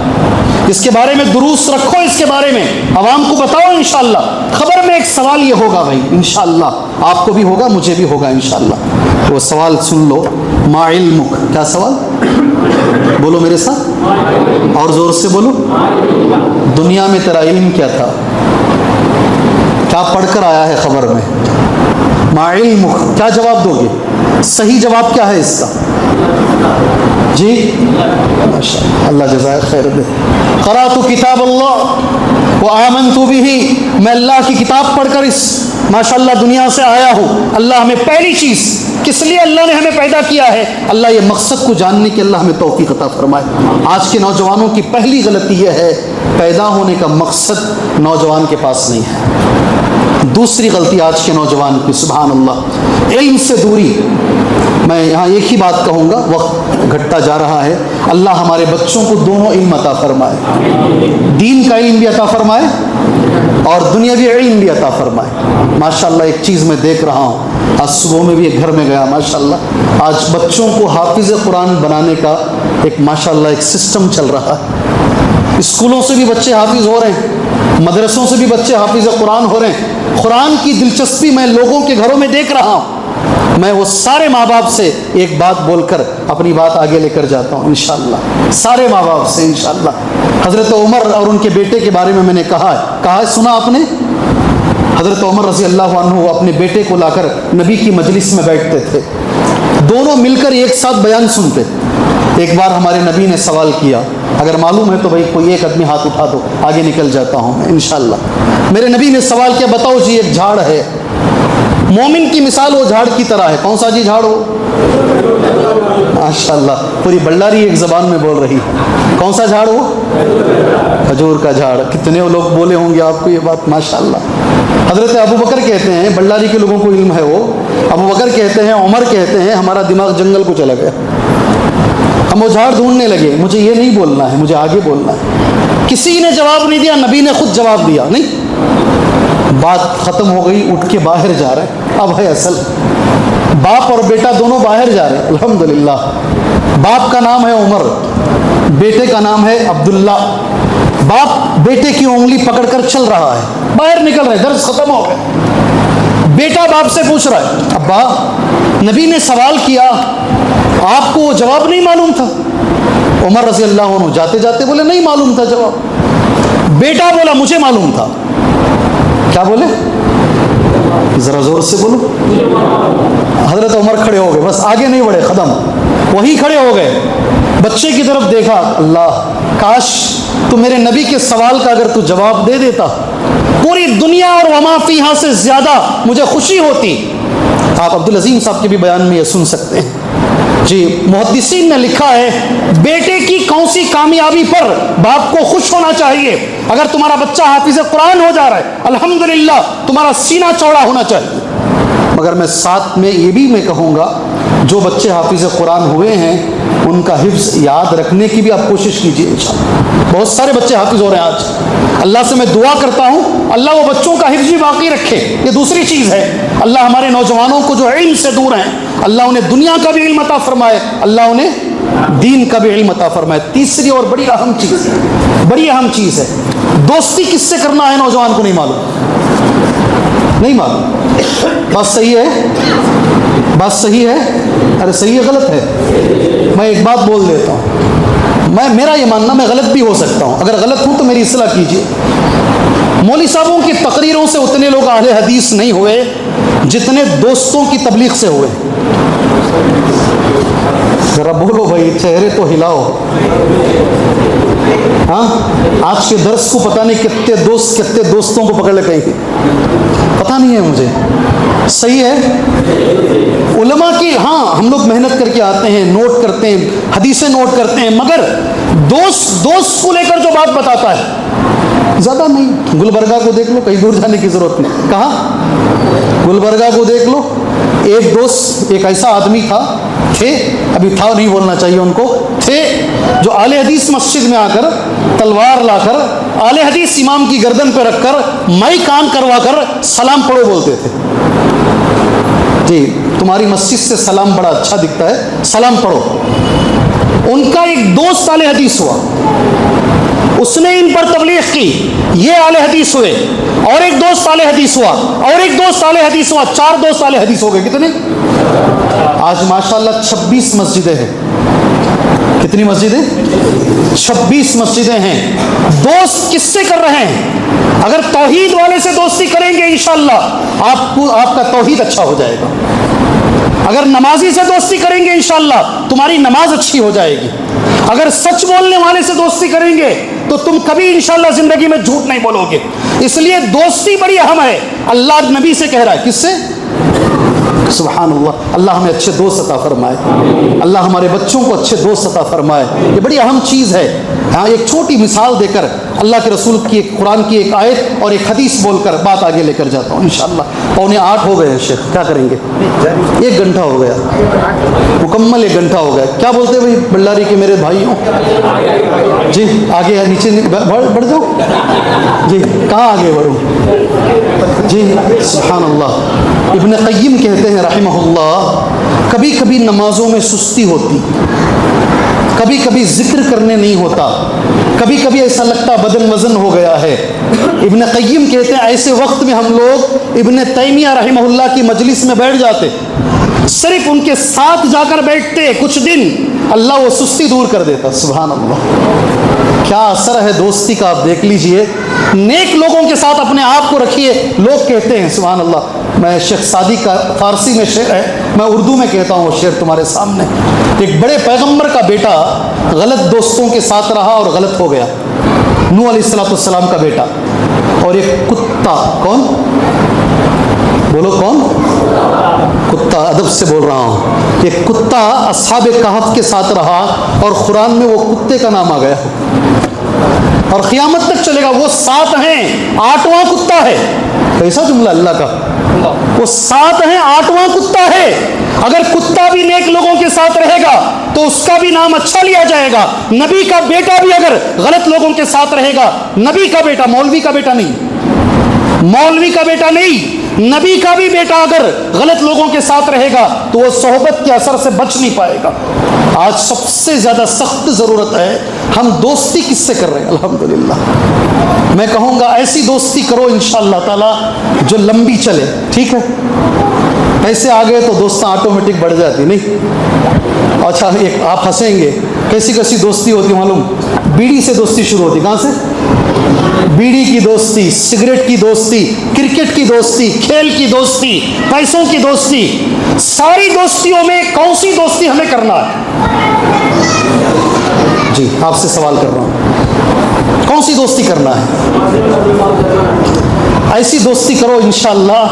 اس کے بارے میں دروس رکھو، اس کے بارے میں عوام کو بتاؤ. انشاءاللہ خبر میں ایک سوال یہ ہوگا بھائی، انشاءاللہ آپ کو بھی ہوگا، مجھے بھی ہوگا انشاءاللہ. وہ سوال سن لو. ما علمک، کیا سوال؟ بولو میرے ساتھ اور زور سے بولو. دنیا میں تیرا علم کیا تھا؟ کیا پڑھ کر آیا ہے خبر میں؟ ما علمک، کیا جواب دو گے؟ صحیح جواب کیا ہے اس کا؟ جی ماشاءاللہ، اللہ جزائے خیر دے. قرأت کتاب اللہ وآمنت بہ، میں اللہ کی کتاب پڑھ کر اس ماشاءاللہ دنیا سے آیا ہوں. اللہ ہمیں پہلی چیز کس لیے اللہ نے ہمیں پیدا کیا ہے، اللہ یہ مقصد کو جاننے کی اللہ ہمیں توفیق عطا فرمائے. آج کے نوجوانوں کی پہلی غلطی یہ ہے، پیدا ہونے کا مقصد نوجوان کے پاس نہیں ہے. دوسری غلطی آج کے نوجوان کی، سبحان اللہ، علم سے دوری. میں یہاں ایک ہی بات کہوں گا، وقت گھٹتا جا رہا ہے. اللہ ہمارے بچوں کو دونوں علم عطا فرمائے، دین کا علم بھی عطا فرمائے اور دنیاوی علم بھی عطا فرمائے. ماشاءاللہ ایک چیز میں دیکھ رہا ہوں، آج صبح میں بھی ایک گھر میں گیا، ماشاءاللہ آج بچوں کو حافظ قرآن بنانے کا ایک ماشاءاللہ ایک سسٹم چل رہا ہے. اسکولوں سے بھی بچے حافظ ہو رہے ہیں، مدرسوں سے بھی بچے حافظ قرآن ہو رہے ہیں. قرآن کی دلچسپی میں لوگوں کے گھروں میں دیکھ رہا ہوں. میں وہ سارے ماں باپ سے ایک بات بول کر اپنی بات آگے لے کر جاتا ہوں انشاءاللہ. سارے ماں باپ سے انشاءاللہ. حضرت عمر اور ان کے بیٹے کے بارے میں نے کہا ہے، سنا آپ نے؟ حضرت عمر رضی اللہ عنہ اپنے بیٹے کو لا کر نبی کی مجلس میں بیٹھتے تھے، دونوں مل کر ایک ساتھ بیان سنتے. ایک بار ہمارے نبی نے سوال کیا، اگر معلوم ہے تو بھائی کوئی ایک آدمی ہاتھ اٹھا دو، آگے نکل جاتا ہوں میں انشاءاللہ. میرے نبی نے سوال کیا، بتاؤ جی ایک جھاڑ ہے، مومن کی مثال وہ جھاڑ کی طرح ہے. کون سا جی جھاڑ ہو؟ ماشاءاللہ پوری بلاری ایک زبان میں بول رہی ہے. کون سا جھاڑ ہو؟ کھجور کا جھاڑ. کتنے لوگ بولے ہوں گے آپ کو یہ بات ماشاءاللہ. حضرت ابو بکر کہتے ہیں، بلاری کے لوگوں کو علم ہے، وہ ابو بکر کہتے ہیں، عمر کہتے ہیں، ہمارا دماغ جنگل کو چلا گیا، ہم وہ جھاڑ ڈھونڈنے لگے. مجھے یہ نہیں بولنا ہے، مجھے آگے بولنا ہے. کسی نے جواب نہیں دیا، نبی نے خود جواب دیا. نہیں، بات ختم ہو گئی، اٹھ کے باہر جا رہے ہیں. اب ہے اصل، باپ اور بیٹا دونوں باہر جا رہے ہیں. الحمدللہ. باپ کا نام ہے عمر، بیٹے کا نام ہے عبداللہ. باپ بیٹے کی انگلی پکڑ کر چل رہا ہے، باہر نکل رہے، درس ختم ہو گئے. بیٹا باپ سے پوچھ رہا ہے، ابا نبی نے سوال کیا، آپ کو وہ جواب نہیں معلوم تھا؟ عمر رضی اللہ عنہ جاتے جاتے بولے نہیں معلوم تھا جواب. بیٹا بولا مجھے معلوم تھا. کیا بولے؟ ذرا زور سے بولو. حضرت عمر کھڑے ہو گئے، بس آگے نہیں بڑھے، ختم. وہی کھڑے ہو گئے، بچے کی طرف دیکھا، اللہ کاش تو میرے نبی کے سوال کا اگر تو جواب دے دیتا، پوری دنیا اور وما فیہا سے زیادہ مجھے خوشی ہوتی. آپ عبدالعظیم صاحب کے بھی بیان میں یہ سن سکتے ہیں. جی محدثین نے لکھا ہے، بیٹے کی کون سی کامیابی پر باپ کو خوش ہونا چاہیے؟ اگر تمہارا بچہ حافظ قرآن ہو جا رہا ہے، الحمدللہ تمہارا سینہ چوڑا ہونا چاہیے. مگر میں ساتھ میں یہ بھی میں کہوں گا، جو بچے حافظ قرآن ہوئے ہیں ان کا حفظ یاد رکھنے کی بھی آپ کوشش کیجیے انشاءاللہ. بہت سارے بچے حافظ ہو رہے ہیں آج. اللہ سے میں دعا کرتا ہوں اللہ وہ بچوں کا حفظ بھی باقی رکھے. یہ دوسری چیز ہے. اللہ ہمارے نوجوانوں کو جو علم سے دور ہیں اللہ انہیں دنیا کا بھی علم عطا فرمائے, اللہ انہیں دین کا بھی علم عطا فرمائے. تیسری اور بڑی اہم چیز ہے, دوستی کس سے کرنا ہے نوجوان کو نہیں معلوم. بات صحیح ہے, ارے صحیح ہے غلط ہے؟ میں ایک بات بول دیتا ہوں, میرا یہ ماننا, میں غلط بھی ہو سکتا ہوں, اگر غلط ہوں تو میری اصلاح کیجیے. مولوی صاحبوں کی تقریروں سے اتنے لوگ اہل حدیث نہیں ہوئے جتنے دوستوں کی تبلیغ سے ہوئے. ذرا بولو بھائی, چہرے تو ہلاؤ. ہاں, آج کے درس کو پتہ نہیں کتنے دوستوں کو پکڑ لے گئی, پتہ نہیں ہے مجھے. صحیح ہے علماء کی, ہاں ہم لوگ محنت کر کے آتے ہیں, نوٹ کرتے ہیں, حدیثیں نوٹ کرتے ہیں, مگر دوست کو لے کر جو بات بتاتا ہے زیادہ نہیں. گلبرگہ کو دیکھ لو, کہیں دور جانے کی ضرورت نہیں. کہاں گلبرگہ کو دیکھ لو, ایک دوست, ایک ایسا آدمی تھے, ابھی تھا نہیں بولنا چاہیے ان کو, تھے جو اہل حدیث مسجد میں آ کر تلوار لا کر اہل حدیث امام کی گردن پہ رکھ کر مائی کان کروا کر سلام پڑھو بولتے تھے. جی تمہاری مسجد سے سلام بڑا اچھا دکھتا ہے, سلام پڑھو. ان کا ایک دوست اہل حدیث ہوا, اس نے ان پر تبلیغ کی, یہ اہل حدیث ہوئے, اور ایک دوست اہل حدیث ہوا, اور ایک دوست اہل حدیث ہوا, 4 دوست اہل حدیث ہو گئے. کتنے؟ آج ماشاءاللہ 26 مسجدیں ہیں. کتنی مسجدیں؟ 26 مسجدیں ہیں. دوست کس سے کر رہے ہیں؟ اگر توحید والے سے دوستی کریں گے انشاءاللہ آپ کا توحید اچھا ہو جائے گا. اگر نمازی سے دوستی کریں گے انشاءاللہ تمہاری نماز اچھی ہو جائے گی. اگر سچ بولنے والے سے دوستی کریں گے تو تم کبھی انشاءاللہ زندگی میں جھوٹ نہیں بولو گے. اس لیے دوستی بڑی اہم ہے. اللہ نبی سے کہہ رہا ہے, کس سے؟ سبحان اللہ. اللہ ہمیں اچھے دوست عطا فرمائے, اللہ ہمارے بچوں کو اچھے دوست عطا فرمائے. یہ بڑی اہم چیز ہے. ہاں, ایک چھوٹی مثال دے کر اللہ کے رسول کی قرآن کی ایک آیت اور ایک حدیث بول کر بات آگے لے کر جاتا ہوں انشاءاللہ. 7:45 ہو گئے ہیں شیخ, کیا کریں گے؟ 1 گھنٹہ ہو گیا, مکمل 1 گھنٹہ ہو گیا. کیا بولتے بھائی بلاری کے میرے بھائیوں؟ جی آگے نیچے بڑھ جاؤ. جی کہاں آگے بڑھوں؟ جی سبحان اللہ. ابن قیم کہتے ہیں رحمہ اللہ, کبھی کبھی نمازوں میں سستی ہوتی, کبھی کبھی ذکر کرنے نہیں ہوتا, کبھی کبھی ایسا لگتا بدن وزن ہو گیا ہے. ابن قیم کہتے ہیں ایسے وقت میں ہم لوگ ابن تیمیہ رحمہ اللہ کی مجلس میں بیٹھ جاتے, صرف ان کے ساتھ جا کر بیٹھتے کچھ دن, اللہ وہ سستی دور کر دیتا. سبحان اللہ, کیا اثر ہے دوستی کا, آپ دیکھ لیجئے. نیک لوگوں کے ساتھ اپنے آپ کو رکھیے. لوگ کہتے ہیں سبحان اللہ, میں شیخ سعدی کا فارسی میں شعر ہے, میں اردو میں کہتا ہوں وہ شعر تمہارے سامنے. ایک بڑے پیغمبر کا بیٹا غلط دوستوں کے ساتھ رہا اور غلط ہو گیا. نوح علیہ السلام کا بیٹا. اور ایک کتا, کون بولو کون؟ کتا, ادب سے بول رہا ہوں. ایک کتا اصحاب کہف کے ساتھ رہا اور قرآن میں وہ کتے کا نام آ گیا اور قیامت تک چلے گا. وہ 7 ہیں, 8واں کتا ہے. کیسا جملہ اللہ کا, وہ 7 ہیں, 8واں کتا ہے. اگر کتا بھی نیک لوگوں کے ساتھ رہے گا تو اس کا بھی نام اچھا لیا جائے گا. نبی کا بیٹا بھی اگر غلط لوگوں کے ساتھ رہے گا, نبی کا بیٹا, مولوی کا بیٹا نہیں, مولوی کا بیٹا نہیں, نبی کا بھی بیٹا اگر غلط لوگوں کے ساتھ رہے گا تو وہ صحبت کے اثر سے بچ نہیں پائے گا. آج سب سے زیادہ سخت ضرورت ہے, ہم دوستی کس سے کر رہے ہیں؟ الحمدللہ میں کہوں گا ایسی دوستی کرو انشاءاللہ تعالی جو لمبی چلے. ٹھیک ہے, ایسے آ گئے تو دوستاں آٹومیٹک بڑھ جاتی نہیں. اچھا ایک آپ ہنسیں گے, کیسی کیسی دوستی ہوتی معلوم؟ بیڑی سے دوستی شروع ہوتی. کہاں سے؟ بیڑی کی دوستی, سگریٹ کی دوستی, کرکٹ کی دوستی, کھیل کی دوستی, پیسوں کی دوستی. ساری دوستیوں میں کون سی دوستی ہمیں کرنا ہے؟ جی آپ سے سوال کر رہا ہوں, کون سی دوستی کرنا ہے؟ ایسی دوستی کرو انشاءاللہ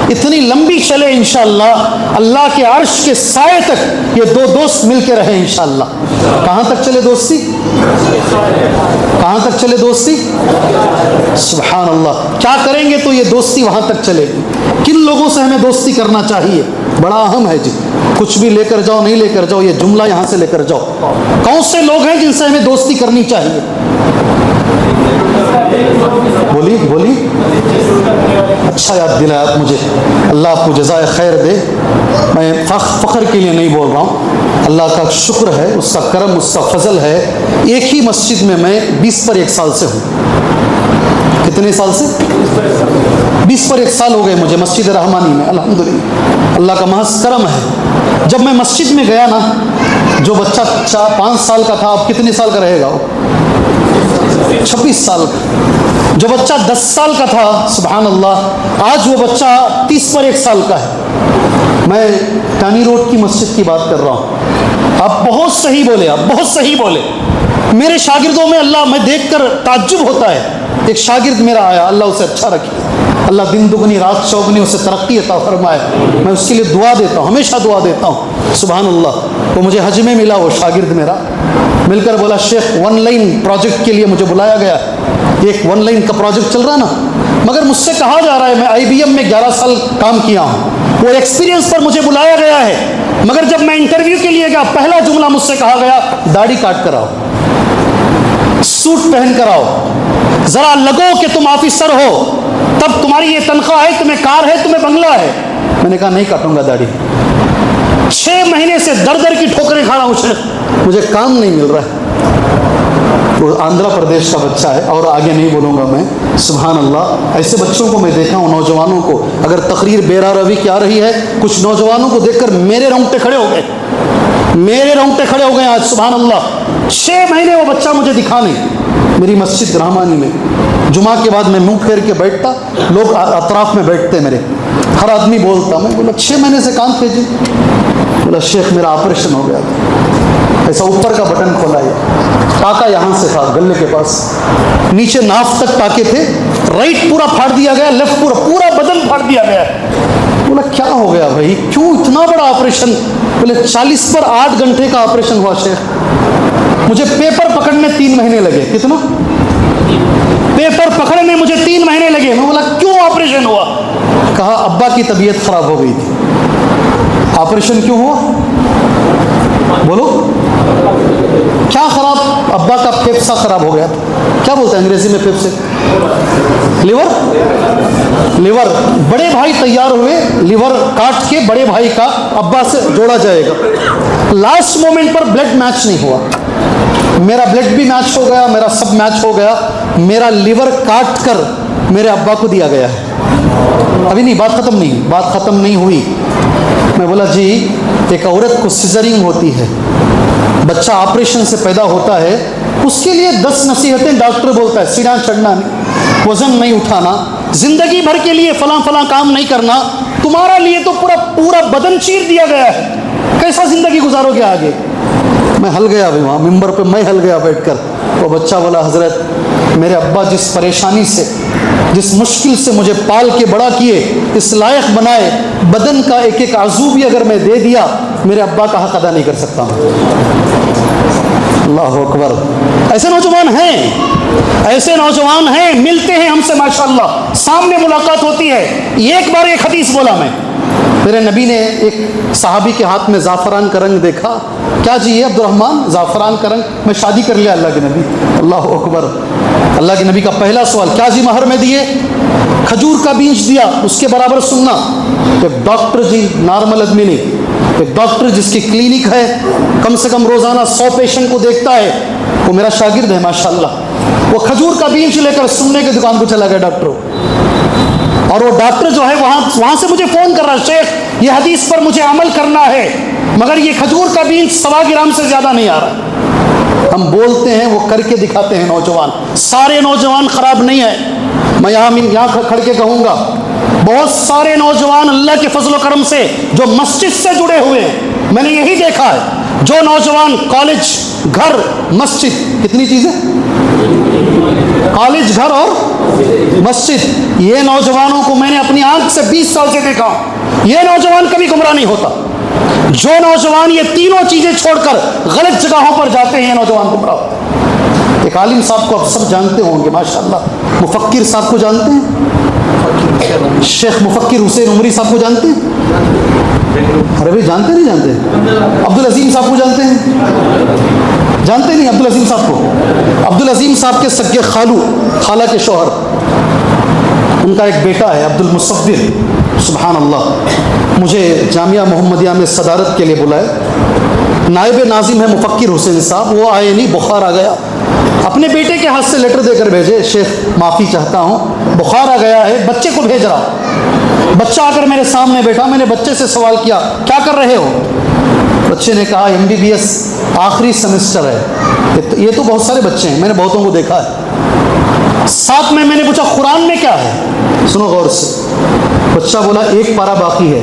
اتنی لمبی چلے انشاءاللہ, اللہ کے عرش کے سائے تک یہ 2 دوست مل کے رہیں انشاءاللہ. کہاں تک چلے دوستی؟ کہاں تک چلے دوستی؟ سبحان اللہ. کیا کریں گے تو یہ دوستی وہاں تک چلے گی؟ کن لوگوں سے ہمیں دوستی کرنا چاہیے؟ بڑا اہم ہے جی. کچھ بھی لے کر جاؤ نہیں لے کر جاؤ، یہ جملہ یہاں سے لے کر جاؤ. کون سے لوگ ہیں جن سے ہمیں دوستی کرنی چاہیے؟ بولی. اچھا یاد دلایا آپ مجھے، اللہ آپ کو جزائے خیر دے. میں فخر کے لیے نہیں بول رہا ہوں، اللہ کا شکر ہے، اس کا کرم، اس کا فضل ہے. ایک ہی مسجد میں 20 پر 1 سال سے ہوں. کتنے سال سے؟ 20 پر 1 سال ہو گئے مجھے مسجد رحمانی میں. الحمدللہ اللہ کا محض کرم ہے. جب میں مسجد میں گیا نا، جو بچہ 4-5 سال کا تھا، اب کتنے سال کا رہے گا وہ؟ 26 سال کا. جو بچہ 10 سال کا تھا، سبحان اللہ، آج وہ بچہ 30 پر 1 سال کا ہے. میں ٹانی روڈ کی مسجد کی بات کر رہا ہوں. آپ بہت صحیح بولے، آپ بہت صحیح بولے. میرے شاگردوں میں اللہ، میں دیکھ کر تعجب ہوتا ہے. ایک شاگرد میرا آیا، اللہ اسے اچھا رکھے، اللہ دن دگنی رات چوگنی اسے ترقی عطا فرمائے. میں اس کے لیے دعا دیتا ہوں، ہمیشہ دعا دیتا ہوں. سبحان اللہ. وہ مجھے حج میں ملا، وہ شاگرد میرا مل کر بولا، شیخ 1 لائن پروجیکٹ کے لیے مجھے بلایا گیا. ایک 1 لائن کا پروجیکٹ چل رہا نا، مگر مجھ سے کہا جا رہا ہے، میں IBM میں 11 سال کام کیا ہوں، وہ ایکسپیرینس پر مجھے بلایا گیا ہے. مگر جب میں انٹرویو کے لیے گیا، پہلا جملہ مجھ سے کہا گیا، داڑھی کاٹ کر آؤ، سوٹ پہن کر آؤ، ذرا لگو کہ تم آفیسر ہو، تب تمہاری یہ تنخواہ ہے، تمہیں کار ہے، تمہیں بنگلہ ہے. میں نے کہا نہیں کاٹوں گا داڑھی. 6 مہینے سے در کی ٹھوکریں کھا رہا ہوں، مجھے کام نہیں مل رہا ہے. وہ آندھرا پردیش کا بچہ ہے، اور آگے نہیں بولوں گا میں. سبحان اللہ. ایسے بچوں کو میں دیکھا ہوں، نوجوانوں کو. اگر تقریر بیرا روی کی آ رہی ہے، کچھ نوجوانوں کو دیکھ کر میرے رونگٹے کھڑے ہو گئے، میرے رونگٹے کھڑے ہو گئے آج. سبحان اللہ. 6 مہینے وہ بچہ مجھے دکھا نہیں. میری مسجد رحمانی میں جمعہ کے بعد میں منہ پھیر کے بیٹھتا، لوگ اطراف میں بیٹھتے میرے، ہر آدمی بولتا. میں بولا 6 مہینے سے کام کیجیے. بولا شیخ میرا آپریشن ہو گیا تھا. ایسا اوپر کا بٹن کھولا، یہ ٹاکا یہاں سے تھا گلے کے پاس، نیچے ناف تک ٹاکے تھے. رائٹ پورا پھاڑ دیا گیا، لیفٹ پورا بدن پھاڑ دیا گیا. بولا کیا ہو گیا بھائی، کیوں اتنا بڑا آپریشن؟ بولے 40 پر 8 گھنٹے کا آپریشن ہوا شیخ. مجھے پیپر پکڑنے 3 مہینے لگے. کتنا؟ پیپر پکڑنے مجھے 3 مہینے لگے. میں بولا کیوں آپریشن ہوا؟ کہا ابا کی طبیعت خراب ہو گئی تھی. آپریشن کیوں ہوا؟ بولو کیا خراب؟ ابا کا پھیپسا خراب ہو گیا. کیا بولتے ہیں انگریزی میں پھیپسے؟ لیور. بڑے بھائی تیار ہوئے، لیور کاٹ کے بڑے بھائی کا ابا سے جوڑا جائے گا. لاسٹ مومنٹ پر بلڈ میچ نہیں ہوا. میرا بلڈ بھی میچ ہو گیا، میرا سب میچ ہو گیا. میرا لیور کاٹ کر میرے ابا کو دیا گیا ہے. ابھی نہیں، بات ختم نہیں ہوئی. میں بولا جی، ایک عورت کو سیزرنگ ہوتی ہے، بچہ آپریشن سے پیدا ہوتا ہے، اس کے لیے 10 نصیحتیں ڈاکٹر بولتا ہے. سینا چڑھنا نہیں، وزن نہیں اٹھانا، زندگی بھر کے لیے فلاں کام نہیں کرنا. تمہارا لیے تو پورا بدن چیر دیا گیا ہے، کیسا زندگی گزارو گے آگے؟ میں ہل گیا بھی وہاں ممبر پہ، میں ہل گیا بیٹھ کر. وہ بچہ بولا حضرت میرے ابا جس پریشانی سے، جس مشکل سے مجھے پال کے بڑا کیے، اس لائق بنائے، بدن کا ایک عضو بھی اگر میں دے دیا، میرے ابا کا حق ادا نہیں کر سکتا ہوں. اللہ اکبر. ایسے نوجوان ہیں، ملتے ہیں ہم سے ماشاءاللہ، سامنے ملاقات ہوتی ہے. ایک بار ایک حدیث بولا میں، میرے نبی نے ایک صحابی کے ہاتھ میں زعفران کا رنگ دیکھا. کیا جی یہ عبد الرحمن زعفران کا رنگ؟ میں شادی کر لیا اللہ کے نبی. اللہ اکبر. اللہ کے نبی کا پہلا سوال، کیا جی مہر میں دیے؟ کھجور کا بیج دیا. اس کے برابر سننا، ایک ڈاکٹر جی، نارمل آدمی نہیں، ایک ڈاکٹر جس کی کلینک ہے، کم سے کم روزانہ 100 پیشنٹ کو دیکھتا ہے، وہ میرا شاگرد ہے ماشاءاللہ. وہ کھجور کا بیج لے کر سننے کی دکان کو چلا گیا ڈاکٹر. اور وہ ڈاکٹر جو ہے وہاں سے مجھے فون کر رہا ہے، شیخ یہ حدیث پر مجھے عمل کرنا ہے، مگر یہ کھجور کا بیج 1.25 گرام سے زیادہ نہیں آ رہا. ہم بولتے ہیں، وہ کر کے دکھاتے ہیں. نوجوان، سارے نوجوان خراب نہیں ہے. میں یہاں کھڑ کے کہوں گا، بہت سارے نوجوان اللہ کے فضل و کرم سے جو مسجد سے جڑے ہوئے ہیں، میں نے یہی دیکھا ہے. جو نوجوان کالج، گھر، مسجد، کتنی چیزیں؟ کالج، گھر اور مسجد. یہ نوجوانوں کو میں نے اپنی آنکھ سے 20 سال سے دیکھا. یہ نوجوان کبھی گمراہ نہیں ہوتا. جو نوجوان یہ تینوں چیزیں چھوڑ کر غلط جگہوں پر جاتے ہیں، یہ نوجوان گمراہ ہوتا ہے. ایک عالم صاحب کو آپ سب جانتے ہوں گے ماشاءاللہ، مفکر صاحب کو جانتے ہیں؟ شیخ مفکر حسین عمری صاحب کو جانتے ہیں؟ ارے بھائی جانتے نہیں جانتے؟ عبدالعظیم صاحب کو جانتے ہیں؟ جانتے نہیں عبدالعظیم صاحب کو؟ عبدالعظیم صاحب کے سگے خالہ کے شوہر، ان کا ایک بیٹا ہے عبدالمصور، سبحان اللہ، مجھے جامعہ محمدیہ میں صدارت کے لیے بلائے، نائب ناظم ہے مفکر حسین صاحب، وہ آئے نہیں، بخار آ گیا، اپنے بیٹے کے ہاتھ سے لیٹر دے کر بھیجے، شیخ معافی چاہتا ہوں بخار آ گیا ہے، بچے کو بھیج رہا ہوں۔ بچہ آ کر میرے سامنے بیٹھا، میں نے بچے سے سوال کیا کیا کر رہے ہو؟ بچے نے کہا MBBS آخری سیمسٹر ہے۔ یہ تو بہت سارے بچے ہیں، میں نے بہتوں کو دیکھا ہے۔ ساتھ میں نے پوچھا قرآن میں کیا ہے؟ سنو غور سے، بچہ بولا ایک پارہ باقی ہے،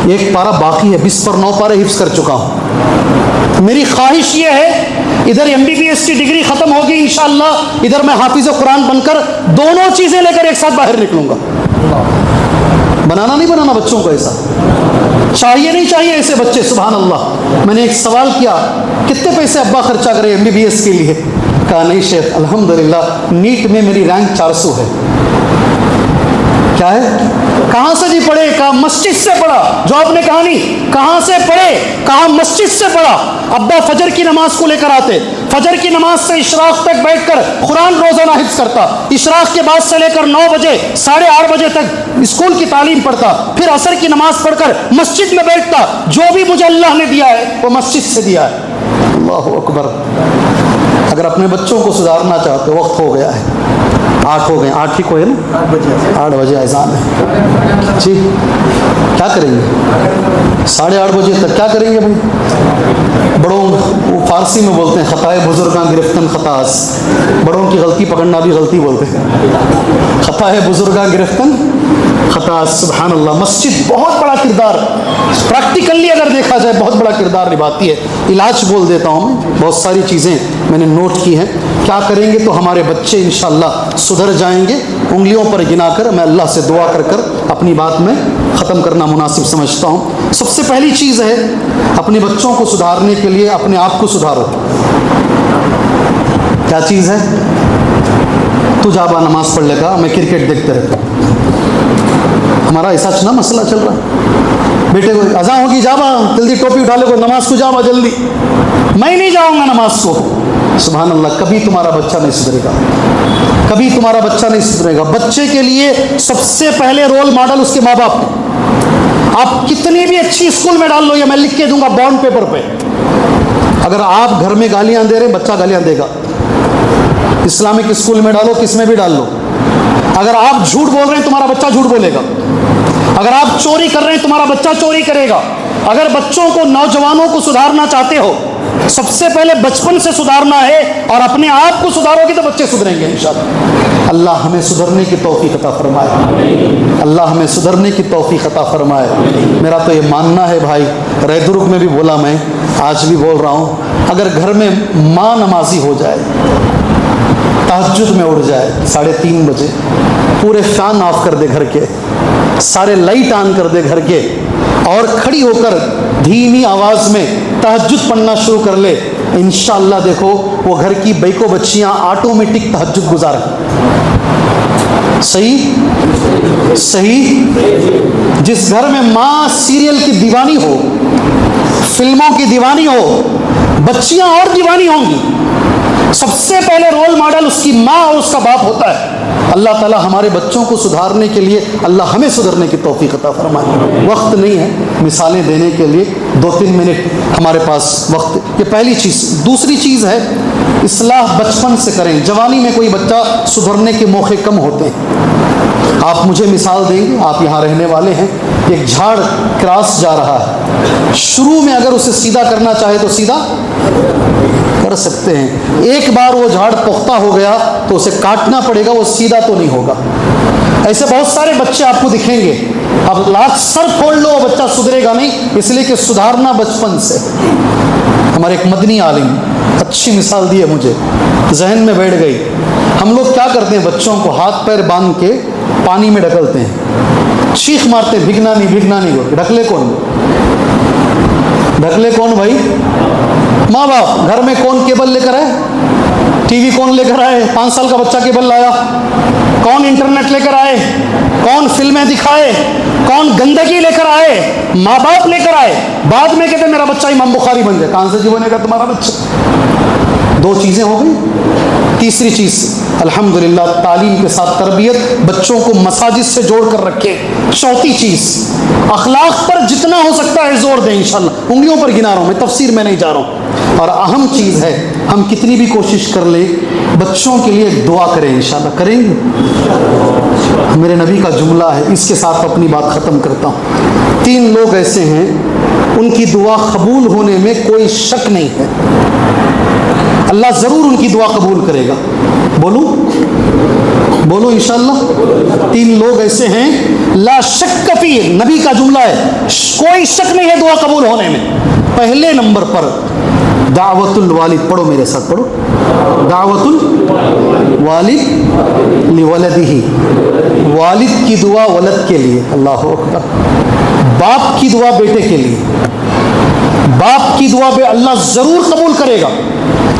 ایک پارہ باقی ہے، 20 پر 9 پارے حفظ کر چکا ہوں۔ میری خواہش یہ ہے ادھر MBBS کی ڈگری ختم ہوگی انشاءاللہ، ادھر میں حافظ قرآن بن کر دونوں چیزیں لے کر ایک ساتھ باہر نکلوں گا۔ بنانا نہیں بنانا بچوں کو ایسا، چاہیے نہیں چاہیے ایسے بچے، سبحان اللہ۔ میں نے ایک سوال کیا کتنے پیسے ابا خرچہ کرے MBBS کے لیے؟ کہا نہیں شیخ الحمدللہ نیٹ میں میری رینک 400 ہے۔ کیا ہے؟ کہاں سے جی پڑھے؟ کہا مسجد سے پڑھا۔ جو آپ نے کہا نہیں کہاں سے پڑھے، کہا مسجد سے پڑھا۔ ابا فجر کی نماز کو لے کر آتے، فجر کی نماز سے اشراق تک بیٹھ کر قرآن روزانہ حفظ کرتا، اشراق کے بعد سے لے کر 9 بجے 8:30 بجے تک اسکول کی تعلیم پڑھتا، پھر عصر کی نماز پڑھ کر مسجد میں بیٹھتا۔ جو بھی مجھے اللہ نے دیا ہے وہ مسجد سے دیا ہے۔ اللہ اکبر۔ اگر اپنے بچوں کو سدھارنا چاہتے وقت ہو گیا ہے، 8 ہو گئے، 8 ہی کو ہے نا، 8 بجے اذان ہے جی، کیا کریں گے 8:30 بجے تک؟ کیا کریں گے بھائی؟ بڑوں وہ فارسی میں بولتے ہیں خطائے بزرگاں گرفتن خطاس، بڑوں کی غلطی پکڑنا بھی غلطی بولتے ہیں، خطائے بزرگاں گرفتن خطاس، سبحان اللہ۔ مسجد بہت بڑا کردار پریکٹیکلی اگر دیکھا جائے بہت بڑا کردار نبھاتی ہے۔ علاج بول دیتا ہوں میں، بہت ساری چیزیں میں نے نوٹ کی ہیں، کیا کریں گے تو ہمارے بچے انشاءاللہ سدھر جائیں گے، انگلیوں پر گنا کر میں اللہ سے دعا کر کر اپنی بات میں ختم کرنا مناسب سمجھتا ہوں۔ سب سے پہلی چیز ہے اپنے بچوں کو سدھارنے کے لیے اپنے آپ کو سدھارو۔ کیا چیز ہے؟ تو جابا نماز پڑھ لے گا، میں کرکٹ دیکھتے رہتا ہوں، ہمارا ایسا نا مسئلہ چل رہا ہے، بیٹے کو اذان ہوگی جابا جلدی ٹوپی اٹھا لے کو نماز کو جابا جلدی، میں نہیں جاؤں گا نماز کو۔ سبحان اللہ، کبھی تمہارا بچہ نہیں سدھرے گا، کبھی تمہارا بچہ نہیں سدھرے گا۔ بچے کے لیے سب سے پہلے رول ماڈل اس کے ماں باپ۔ آپ کتنی بھی اچھی اسکول میں ڈال لو، یا میں لکھ کے دوں گا بانڈ پیپر پہ، اگر آپ گھر میں گالیاں دے رہے بچہ گالیاں دے گا، اسلامک اسکول میں ڈالو کس میں بھی ڈال لو، اگر آپ جھوٹ بول رہے ہیں تمہارا بچہ جھوٹ بولے گا، اگر آپ چوری کر رہے ہیں تمہارا بچہ چوری کرے گا۔ اگر بچوں کو نوجوانوں کو سدھارنا چاہتے ہو سب سے پہلے بچپن سے سدھارنا ہے، اور اپنے آپ کو سدھارو گے تو بچے سدھریں گے انشاءاللہ۔ اللہ ہمیں سدھرنے کی توفیق عطا فرمائے، اللہ ہمیں سدھرنے کی توفیق عطا فرمائے۔ میرا تو یہ ماننا ہے بھائی، ریدرک میں بھی بولا، میں آج بھی بول رہا ہوں، اگر گھر میں ماں نمازی ہو جائے، تہجد میں اٹھ جائے 3:30 بجے، پورے فین آف کر دے گھر کے، سارے لائٹ آن کر دے گھر کے، اور کھڑی ہو کر دھیمی آواز میں تہجد پڑھنا شروع کر لے، انشاءاللہ دیکھو وہ گھر کی بیکو بچیاں آٹومیٹک تہجد گزار ہیں۔ صحیح صحیح۔ جس گھر میں ماں سیریل کی دیوانی ہو، فلموں کی دیوانی ہو، بچیاں اور دیوانی ہوں گی، سب سے پہلے رول ماڈل اس کی ماں اور اس کا باپ ہوتا ہے۔ اللہ تعالیٰ ہمارے بچوں کو سدھارنے کے لیے اللہ ہمیں سدھرنے کی توفیق عطا فرمائے۔ وقت نہیں ہے مثالیں دینے کے لیے، 2-3 منٹ ہمارے پاس وقت، یہ پہلی چیز۔ دوسری چیز ہے اصلاح بچپن سے کریں، جوانی میں کوئی بچہ سدھرنے کے موقع کم ہوتے ہیں۔ آپ مجھے مثال دیں گے، آپ یہاں رہنے والے ہیں، ایک جھاڑ کراس جا رہا ہے، شروع میں اگر اسے سیدھا کرنا چاہے تو سیدھا کر سکتے ہیں، ایک بار وہ جھاڑ پختہ ہو گیا تو اسے کاٹنا پڑے گا، وہ سیدھا تو نہیں ہوگا۔ ایسے بہت سارے بچے آپ کو دکھیں گے، اب لاکھ سر پھوڑ لو وہ بچہ سدھرے گا نہیں، اس لیے کہ سدھارنا بچپن سے۔ ہمارے ایک مدنی عالم اچھی مثال دی ہے، مجھے ذہن میں بیٹھ گئی۔ ہم لوگ کیا کرتے ہیں، بچوں کو ہاتھ پیر باندھ کے پانی میں ڈھکلتے ہیں، چیخ مارتے ہیں بھگنا نہیں بھگنا نہیں، ڈھکلے کون؟ ڈھکلے کون بھائی؟ ماں باپ۔ گھر میں کون کیبل لے کر ہے؟ ٹی وی کون لے کر آئے؟ 5 سال کا بچہ کیبل لایا. کون انٹرنیٹ لے کر آئے؟ کون فلمیں دکھائے؟ کون گندگی لے کر آئے؟ ماں باپ لے کر آئے. بعد میں کہتے میرا بچہ امام بخاری بن جائے. کہاں سے جی بنے گا تمہارا بچہ؟ 2 چیزیں ہو گئی. تیسری چیز الحمدللہ تعلیم کے ساتھ تربیت، بچوں کو مساجد سے جوڑ کر رکھے. چوتھی چیز اخلاق پر جتنا ہو سکتا ہے زور دیں. انشاءاللہ انگلیوں پر گنا رہا ہوں میں، تفسیر میں نہیں جا رہا ہوں. اور اہم چیز ہے ہم کتنی بھی کوشش کر لیں بچوں کے لیے ایک دعا کریں. انشاءاللہ کریں گے. میرے نبی کا جملہ ہے، اس کے ساتھ اپنی بات ختم کرتا ہوں. 3 لوگ ایسے ہیں ان کی دعا قبول ہونے میں کوئی شک نہیں ہے. اللہ ضرور ان کی دعا قبول کرے گا. بولو انشاءاللہ. 3 لوگ ایسے ہیں لا شک فی، نبی کا جملہ ہے، کوئی شک نہیں ہے دعا قبول ہونے میں. پہلے نمبر پر دعوت الوالد. پڑھو میرے ساتھ، پڑھو. دعوت الوالد لولدہ، والد کی دعا ولد کے لیے. اللہ اکبر. باپ کی دعا بیٹے کے لیے. باپ کی دعا اللہ ضرور قبول کرے گا.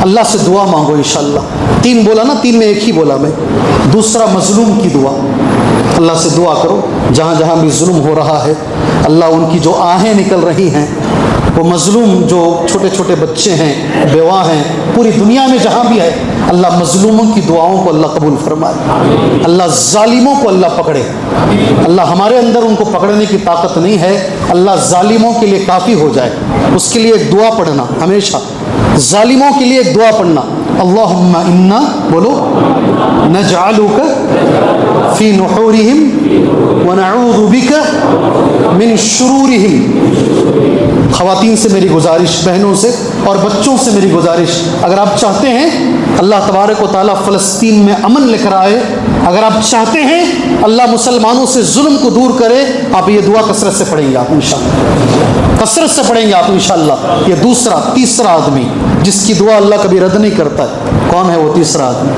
اللہ سے دعا مانگو انشاءاللہ. 3 بولا نا، 3 میں 1 ہی بولا میں. دوسرا مظلوم کی دعا. اللہ سے دعا کرو جہاں جہاں بھی ظلم ہو رہا ہے، اللہ ان کی جو آہیں نکل رہی ہیں، وہ مظلوم جو چھوٹے چھوٹے بچے ہیں، بیوہ ہیں، پوری دنیا میں جہاں بھی ہے، اللہ مظلوموں کی دعاؤں کو اللہ قبول فرمائے. اللہ ظالموں کو اللہ پکڑے. اللہ ہمارے اندر ان کو پکڑنے کی طاقت نہیں ہے. اللہ ظالموں کے لیے کافی ہو جائے. اس کے لیے ایک دعا پڑھنا ہمیشہ. ظالموں کے لیے ایک دعا پڑھنا. اللہم انا، بولو، نجعلک فی نحورہم ونعوذ بک من شرورہم. خواتین سے میری گزارش، بہنوں سے اور بچوں سے میری گزارش، اگر آپ چاہتے ہیں اللہ تبارک و تعالیٰ فلسطین میں امن لے کر آئے، اگر آپ چاہتے ہیں اللہ مسلمانوں سے ظلم کو دور کرے، آپ یہ دعا کثرت سے پڑھیں گے. آپ انشاءاللہ کثرت سے پڑھیں گے آپ انشاءاللہ. یہ تیسرا آدمی جس کی دعا اللہ کبھی رد نہیں کرتا ہے. کون ہے وہ تیسرا آدمی؟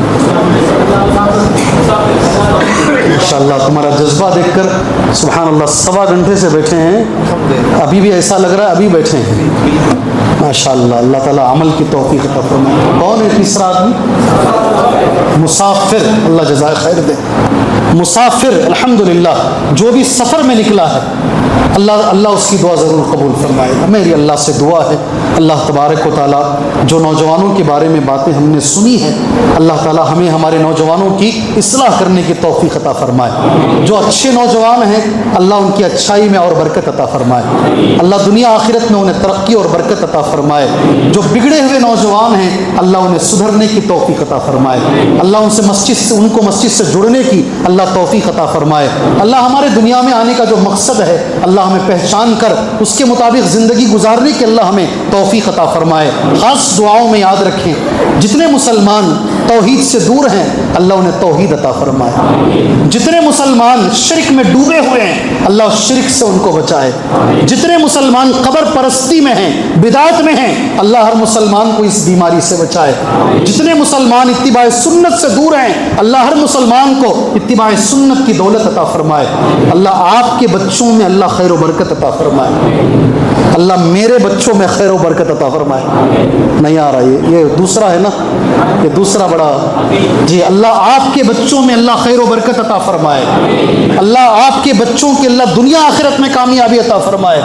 انشاءاللہ تمہارا جذبہ دیکھ کر سبحان اللہ 1.25 گھنٹے سے بیٹھے ہیں، ابھی بھی ایسا لگ رہا ہے ابھی بیٹھے ہیں. ماشاءاللہ اللہ تعالیٰ عمل کی توفیق عطا فرمائے. کون ہے تیسرا آدمی؟ مسافر. اللہ جزائے خیر دے. مسافر الحمدللہ جو بھی سفر میں نکلا ہے، اللہ اس کی دعا ضرور قبول فرمائے. میری اللہ سے دعا ہے اللہ تبارک و تعالیٰ جو نوجوانوں کے بارے میں باتیں ہم نے سنی ہیں، اللہ تعالیٰ ہمیں ہمارے نوجوانوں کی اصلاح کرنے کی توفیق عطا فرمائے. جو اچھے نوجوان ہیں اللہ ان کی اچھائی میں اور برکت عطا فرمائے. اللہ دنیا آخرت میں انہیں ترقی اور برکت عطا فرمائے. جو بگڑے ہوئے نوجوان ہیں اللہ انہیں سدھرنے کی توفیق عطا فرمائے. اللہ ان کو مسجد سے جڑنے کی اللہ توفیق عطا فرمائے. اللہ ہمارے دنیا میں آنے کا جو مقصد ہے اللہ ہمیں پہچان کر اس کے مطابق زندگی گزارنے کی اللہ ہمیں توفیق عطا فرمائے. خاص دعاؤں میں یاد رکھیں جتنے مسلمان توحید سے دور ہیں اللہ انہیں توحید عطا فرمائے. جتنے مسلمان شرک میں ڈوبے ہوئے ہیں اللہ اس شرک سے ان کو بچائے. جتنے مسلمان قبر پرستی میں ہیں، بدعت میں ہیں، اللہ ہر مسلمان کو اس بیماری سے بچائے. جتنے مسلمان اتباع سنت سے دور ہیں اللہ ہر مسلمان کو اتباع سنت کی دولت عطا فرمائے. اللہ آپ کے بچوں میں اللہ خیر و برکت عطا فرمائے. اللہ میرے بچوں میں خیر و برکت عطا فرمائے. نہیں آ رہا یہ دوسرا ہے نا، یہ دوسرا بڑا. جی اللہ آپ کے بچوں میں اللہ خیر و برکت عطا فرمائے. اللہ آپ کے بچوں کے اللہ دنیا آخرت میں کامیابی عطا فرمائے.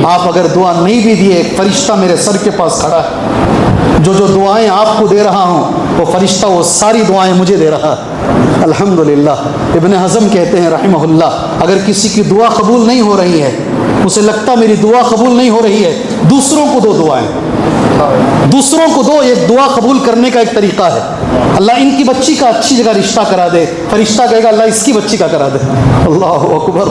آپ اگر دعا نہیں بھی دیے، ایک فرشتہ میرے سر کے پاس کھڑا ہے، جو دعائیں آپ کو دے رہا ہوں وہ فرشتہ وہ ساری دعائیں مجھے دے رہا ہے. الحمدللہ. ابن حزم کہتے ہیں رحمہ اللہ، اگر کسی کی دعا قبول نہیں ہو رہی ہے، اسے لگتا میری دعا قبول نہیں ہو رہی ہے، دوسروں کو دو دعائیں، دوسروں کو دو. ایک دعا قبول کرنے کا ایک طریقہ ہے. اللہ ان کی بچی کا اچھی جگہ رشتہ کرا دے، فرشتہ کہے گا اللہ اس کی بچی کا کرا دے. اللہ اکبر،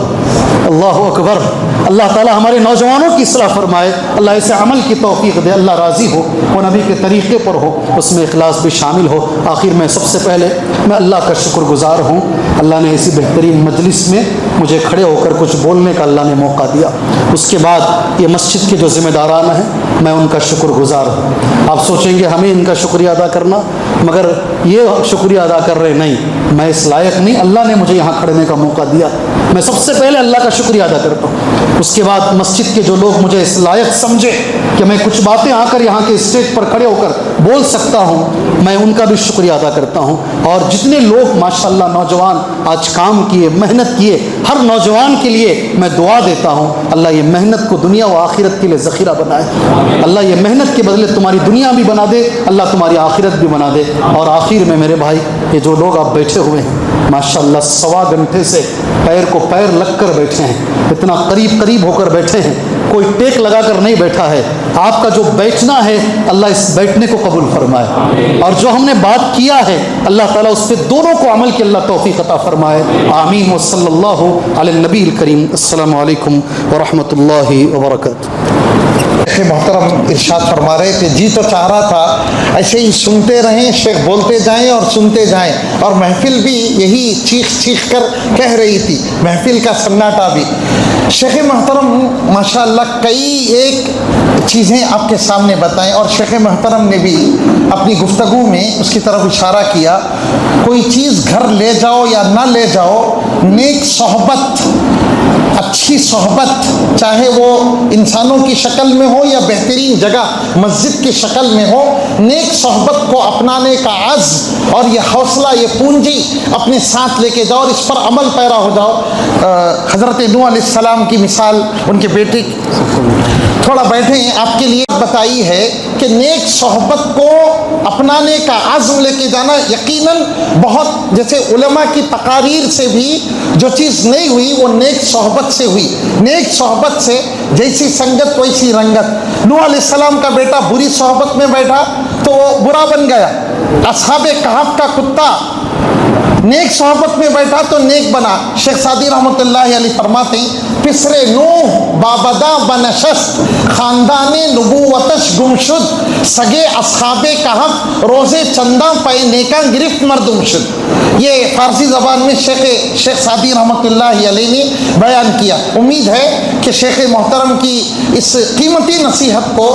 اللہ اکبر. اللہ تعالی ہمارے نوجوانوں کی اصلاح فرمائے. اللہ ایسے عمل کی توفیق دے. اللہ راضی ہو، وہ نبی کے طریقے پر ہو، اس میں اخلاص بھی شامل ہو. آخر میں سب سے پہلے میں اللہ کا شکر گزار ہوں، اللہ نے ایسی بہترین مجلس میں مجھے کھڑے ہو کر کچھ بولنے کا اللہ نے موقع دیا. اس کے بعد یہ مسجد کے جو ذمہ داران ہیں میں ان کا شکر گزار ہوں. آپ سوچیں گے ہمیں ان کا شکریہ ادا کرنا، مگر یہ شکریہ ادا کر رہے نہیں، میں اس لائق نہیں، اللہ نے مجھے یہاں کھڑنے کا موقع دیا. میں سب سے پہلے اللہ کا شکریہ ادا کرتا ہوں. اس کے بعد مسجد کے جو لوگ مجھے اس لائق سمجھے کہ میں کچھ باتیں آ کر یہاں کے اسٹیج پر کھڑے ہو کر بول سکتا ہوں میں ان کا بھی شکریہ ادا کرتا ہوں. اور جتنے لوگ ماشاءاللہ نوجوان آج کام کیے, محنت کیے, ہر نوجوان کے لیے میں دعا دیتا ہوں اللہ یہ محنت کو دنیا و آخرت کے لیے ذخیرہ بنائے. اللہ یہ محنت کے بدلے تمہاری دنیا بھی بنا دے, اللہ تمہاری آخرت بھی بنا دے. اور آخر میں میرے بھائی یہ جو لوگ آپ بیٹھے ہوئے ہیں ماشاءاللہ 1.25 گھنٹے سے پیر کو پیر لگ کر بیٹھے ہیں, اتنا قریب ہو کر بیٹھے ہیں, کوئی ٹیک لگا کر نہیں بیٹھا ہے. آپ کا جو بیٹھنا ہے اللہ اس بیٹھنے کو قبول فرمائے, اور جو ہم نے بات کیا ہے اللہ تعالیٰ اس پہ دونوں کو عمل کی اللہ توفیق عطا فرمائے. آمین و صلی اللہ علی النبی الکریم. السلام علیکم ورحمۃ اللہ وبرکاتہ. شیخ محترم ارشاد فرما رہے تھے, جی تو چاہ رہا تھا ایسے ہی سنتے رہیں, شیخ بولتے جائیں اور سنتے جائیں, اور محفل بھی یہی چیخ کر کہہ رہی تھی, محفل کا سناٹا بھی. شیخ محترم ماشاءاللہ کئی ایک چیزیں آپ کے سامنے بتائیں, اور شیخ محترم نے بھی اپنی گفتگو میں اس کی طرف اشارہ کیا. کوئی چیز گھر لے جاؤ یا نہ لے جاؤ, نیک صحبت, اچھی صحبت, چاہے وہ انسانوں کی شکل میں ہو یا بہترین جگہ مسجد کی شکل میں ہو, نیک صحبت کو اپنانے کا عزم اور یہ حوصلہ, یہ پونجی اپنے ساتھ لے کے جاؤ اور اس پر عمل پیرا ہو جاؤ. حضرت نوح علیہ السلام کی مثال, ان کے بیٹے, تھوڑا بیٹھیں, آپ کے لیے بتائی ہے کہ نیک صحبت کو اپنانے کا عزم لے کے جانا یقیناً بہت, جیسے علماء کی تقاریر سے بھی جو چیز نہیں ہوئی وہ نیک صحبت سے ہوئی. نیک صحبت سے جیسی سنگت ویسی رنگت. نوح علیہ السلام کا بیٹا بری صحبت میں بیٹھا تو وہ برا بن گیا. اصحاب کہف کا کتا نیک صحبت میں بیٹھا تو نیک بنا. شیخ سعدی رحمۃ اللہ علیہ فرماتے ہیں, پسرے نوح بابدا بنشست خاندان نبوتش گمشد, سگے اصحاب کہف روزے چندہ پے نیکاں گرفت مردم شد. یہ فارسی زبان میں شیخ سعدی رحمۃ اللہ علیہ نے بیان کیا. امید ہے کہ شیخ محترم کی اس قیمتی نصیحت کو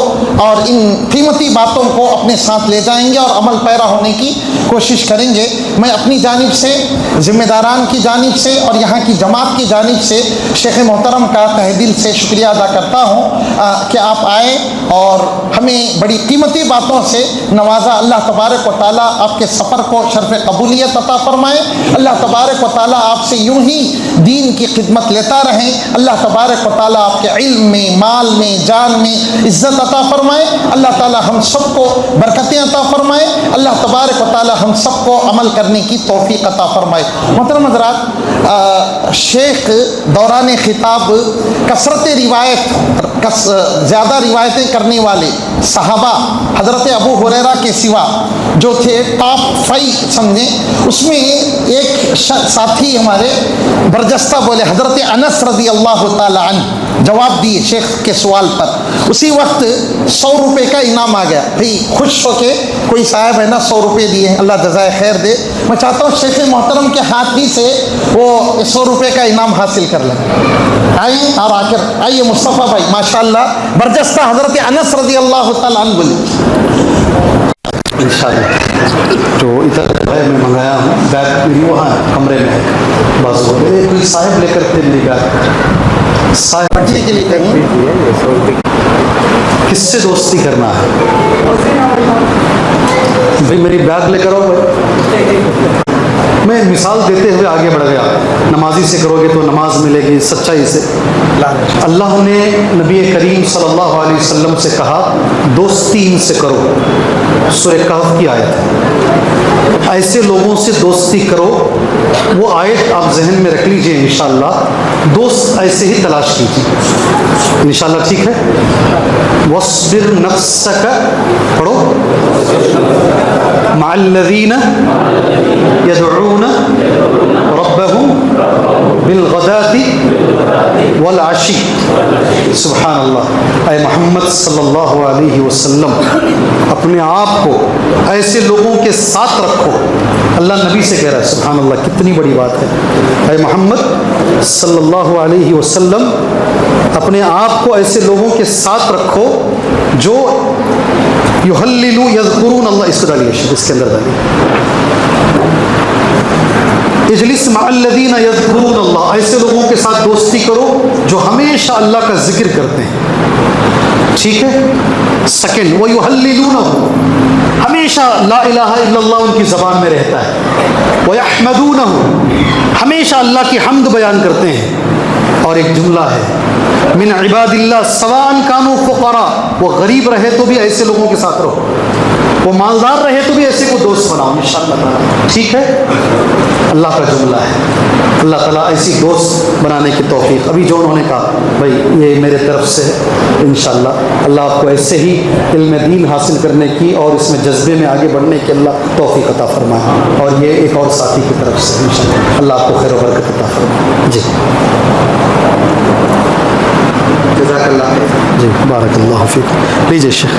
اور ان قیمتی باتوں کو اپنے ساتھ لے جائیں گے اور عمل پیرا ہونے کی کوشش کریں گے. میں اپنی جانب سے, ذمہ داران کی جانب سے اور یہاں کی جماعت کی جانب سے شیخ محترم کا تہ دل سے شکریہ ادا کرتا ہوں کہ آپ آئے اور ہمیں بڑی قیمتی باتوں سے نوازا. اللہ تبارک و تعالیٰ آپ کے سفر کو شرف قبولیت عطا فرمائے. اللہ تبارک و تعالیٰ آپ سے یوں ہی دین کی خدمت لیتا رہیں. اللہ تبارک و تعالیٰ آپ کے علم میں, مال میں, جان میں عزت عطا فرمائے. اللہ تعالیٰ ہم سب کو برکتیں عطا فرمائے. اللہ تبارک و تعالیٰ ہم سب کو عمل کرنے کی توفیق عطا فرمائے. محترم حضرات, شیخ دوران خطاب کثرت روایت, زیادہ روایتیں کرنے والے صحابہ حضرت ابو ہریرہ کے سوا جو تھے ٹاپ 5 سمجھیں, اس میں ایک ساتھی ہمارے برجستہ بولے حضرت انس رضی اللہ تعالی عنہ جواب دیے شیخ کے سوال پر. اسی وقت 100 روپے کا انعام آ گیا. بھئی خوش ہو کے کوئی صاحب ہے نا 100 روپے دیے ہیں, اللہ جزائے خیر دے. میں چاہتا ہوں شیخ محترم کے ہاتھ ہی سے وہ 100 روپے کا انعام حاصل کر لیں. آئیں اور آ کر آئیے مصطفیٰ بھائی ماشاءاللہ برجستہ حضرت انس رضی اللہ تعالیٰ عنہ بولے. انشاءاللہ جو ادھر ہے میں منگایا ہوں, بیگ میری وہاں کمرے میں ہے. بس بولے کوئی صاحب لے کر کے لے گا, صاحب پڑھنے کے لیے کہیں کس سے دوستی کرنا ہے بھائی, میری بیگ لے کر آؤ. میں مثال دیتے ہوئے آگے بڑھ گیا. نمازی سے کرو گے تو نماز ملے گی سچائی سے. اللہ نے نبی کریم صلی اللہ علیہ وسلم سے کہا دوستی ان سے کرو, سورہ کہف کی آیت. ایسے لوگوں سے دوستی کرو, وہ آیت آپ ذہن میں رکھ لیجئے. انشاءاللہ دوست ایسے ہی تلاش کیجیے انشاءاللہ, ٹھیک ہے. وَاصْبِرْ نَفْسَكَ پڑھو مع الذین یدعون ربهم بالغداة والعشی. سبحان اللہ. اے محمد صلی اللہ علیہ وسلم اپنے آپ کو ایسے لوگوں کے ساتھ رکھو. اللہ نبی سے کہہ رہا ہے, سبحان اللہ کتنی بڑی بات ہے. اے محمد صلی اللہ علیہ وسلم اپنے آپ کو ایسے لوگوں کے ساتھ رکھو جو یحللوا یذکرون اللہ. اس کو ڈالیے, اس کے اندر ڈالیے. اجلس مع الذین یذکرون اللہ, ایسے لوگوں کے ساتھ دوستی کرو جو ہمیشہ اللہ کا ذکر کرتے ہیں. ٹھیک ہے. سیکنڈ وَيُحَلِّلُونَهُ ہمیشہ لا الہ الا اللہ ان کی زبان میں رہتا ہے. وَيَحْمَدُونَهُ ہمیشہ اللہ کی حمد بیان کرتے ہیں. اور ایک جملہ ہے من عباد اللہ سواء کانوا فقراء وہ غریب رہے تو بھی ایسے لوگوں کے ساتھ رہو, وہ مالدار رہے تو بھی ایسے کو دوست بناؤ انشاءاللہ تعالیٰ. ٹھیک ہے, اللہ کا جملہ ہے. اللہ تعالیٰ ایسی دوست بنانے کی توفیق. ابھی جو انہوں نے کہا بھائی یہ میرے طرف سے انشاءاللہ اللہ آپ کو ایسے ہی علم دین حاصل کرنے کی اور اس میں جذبے میں آگے بڑھنے کی اللہ توفیق عطا فرمائے. اور یہ ایک اور ساتھی کی طرف سے انشاءاللہ اللہ آپ کو خیر و برکت عطا فرمائے. جی جزاک اللہ. جی بارک اللہ فیک. لیجیے شیخ.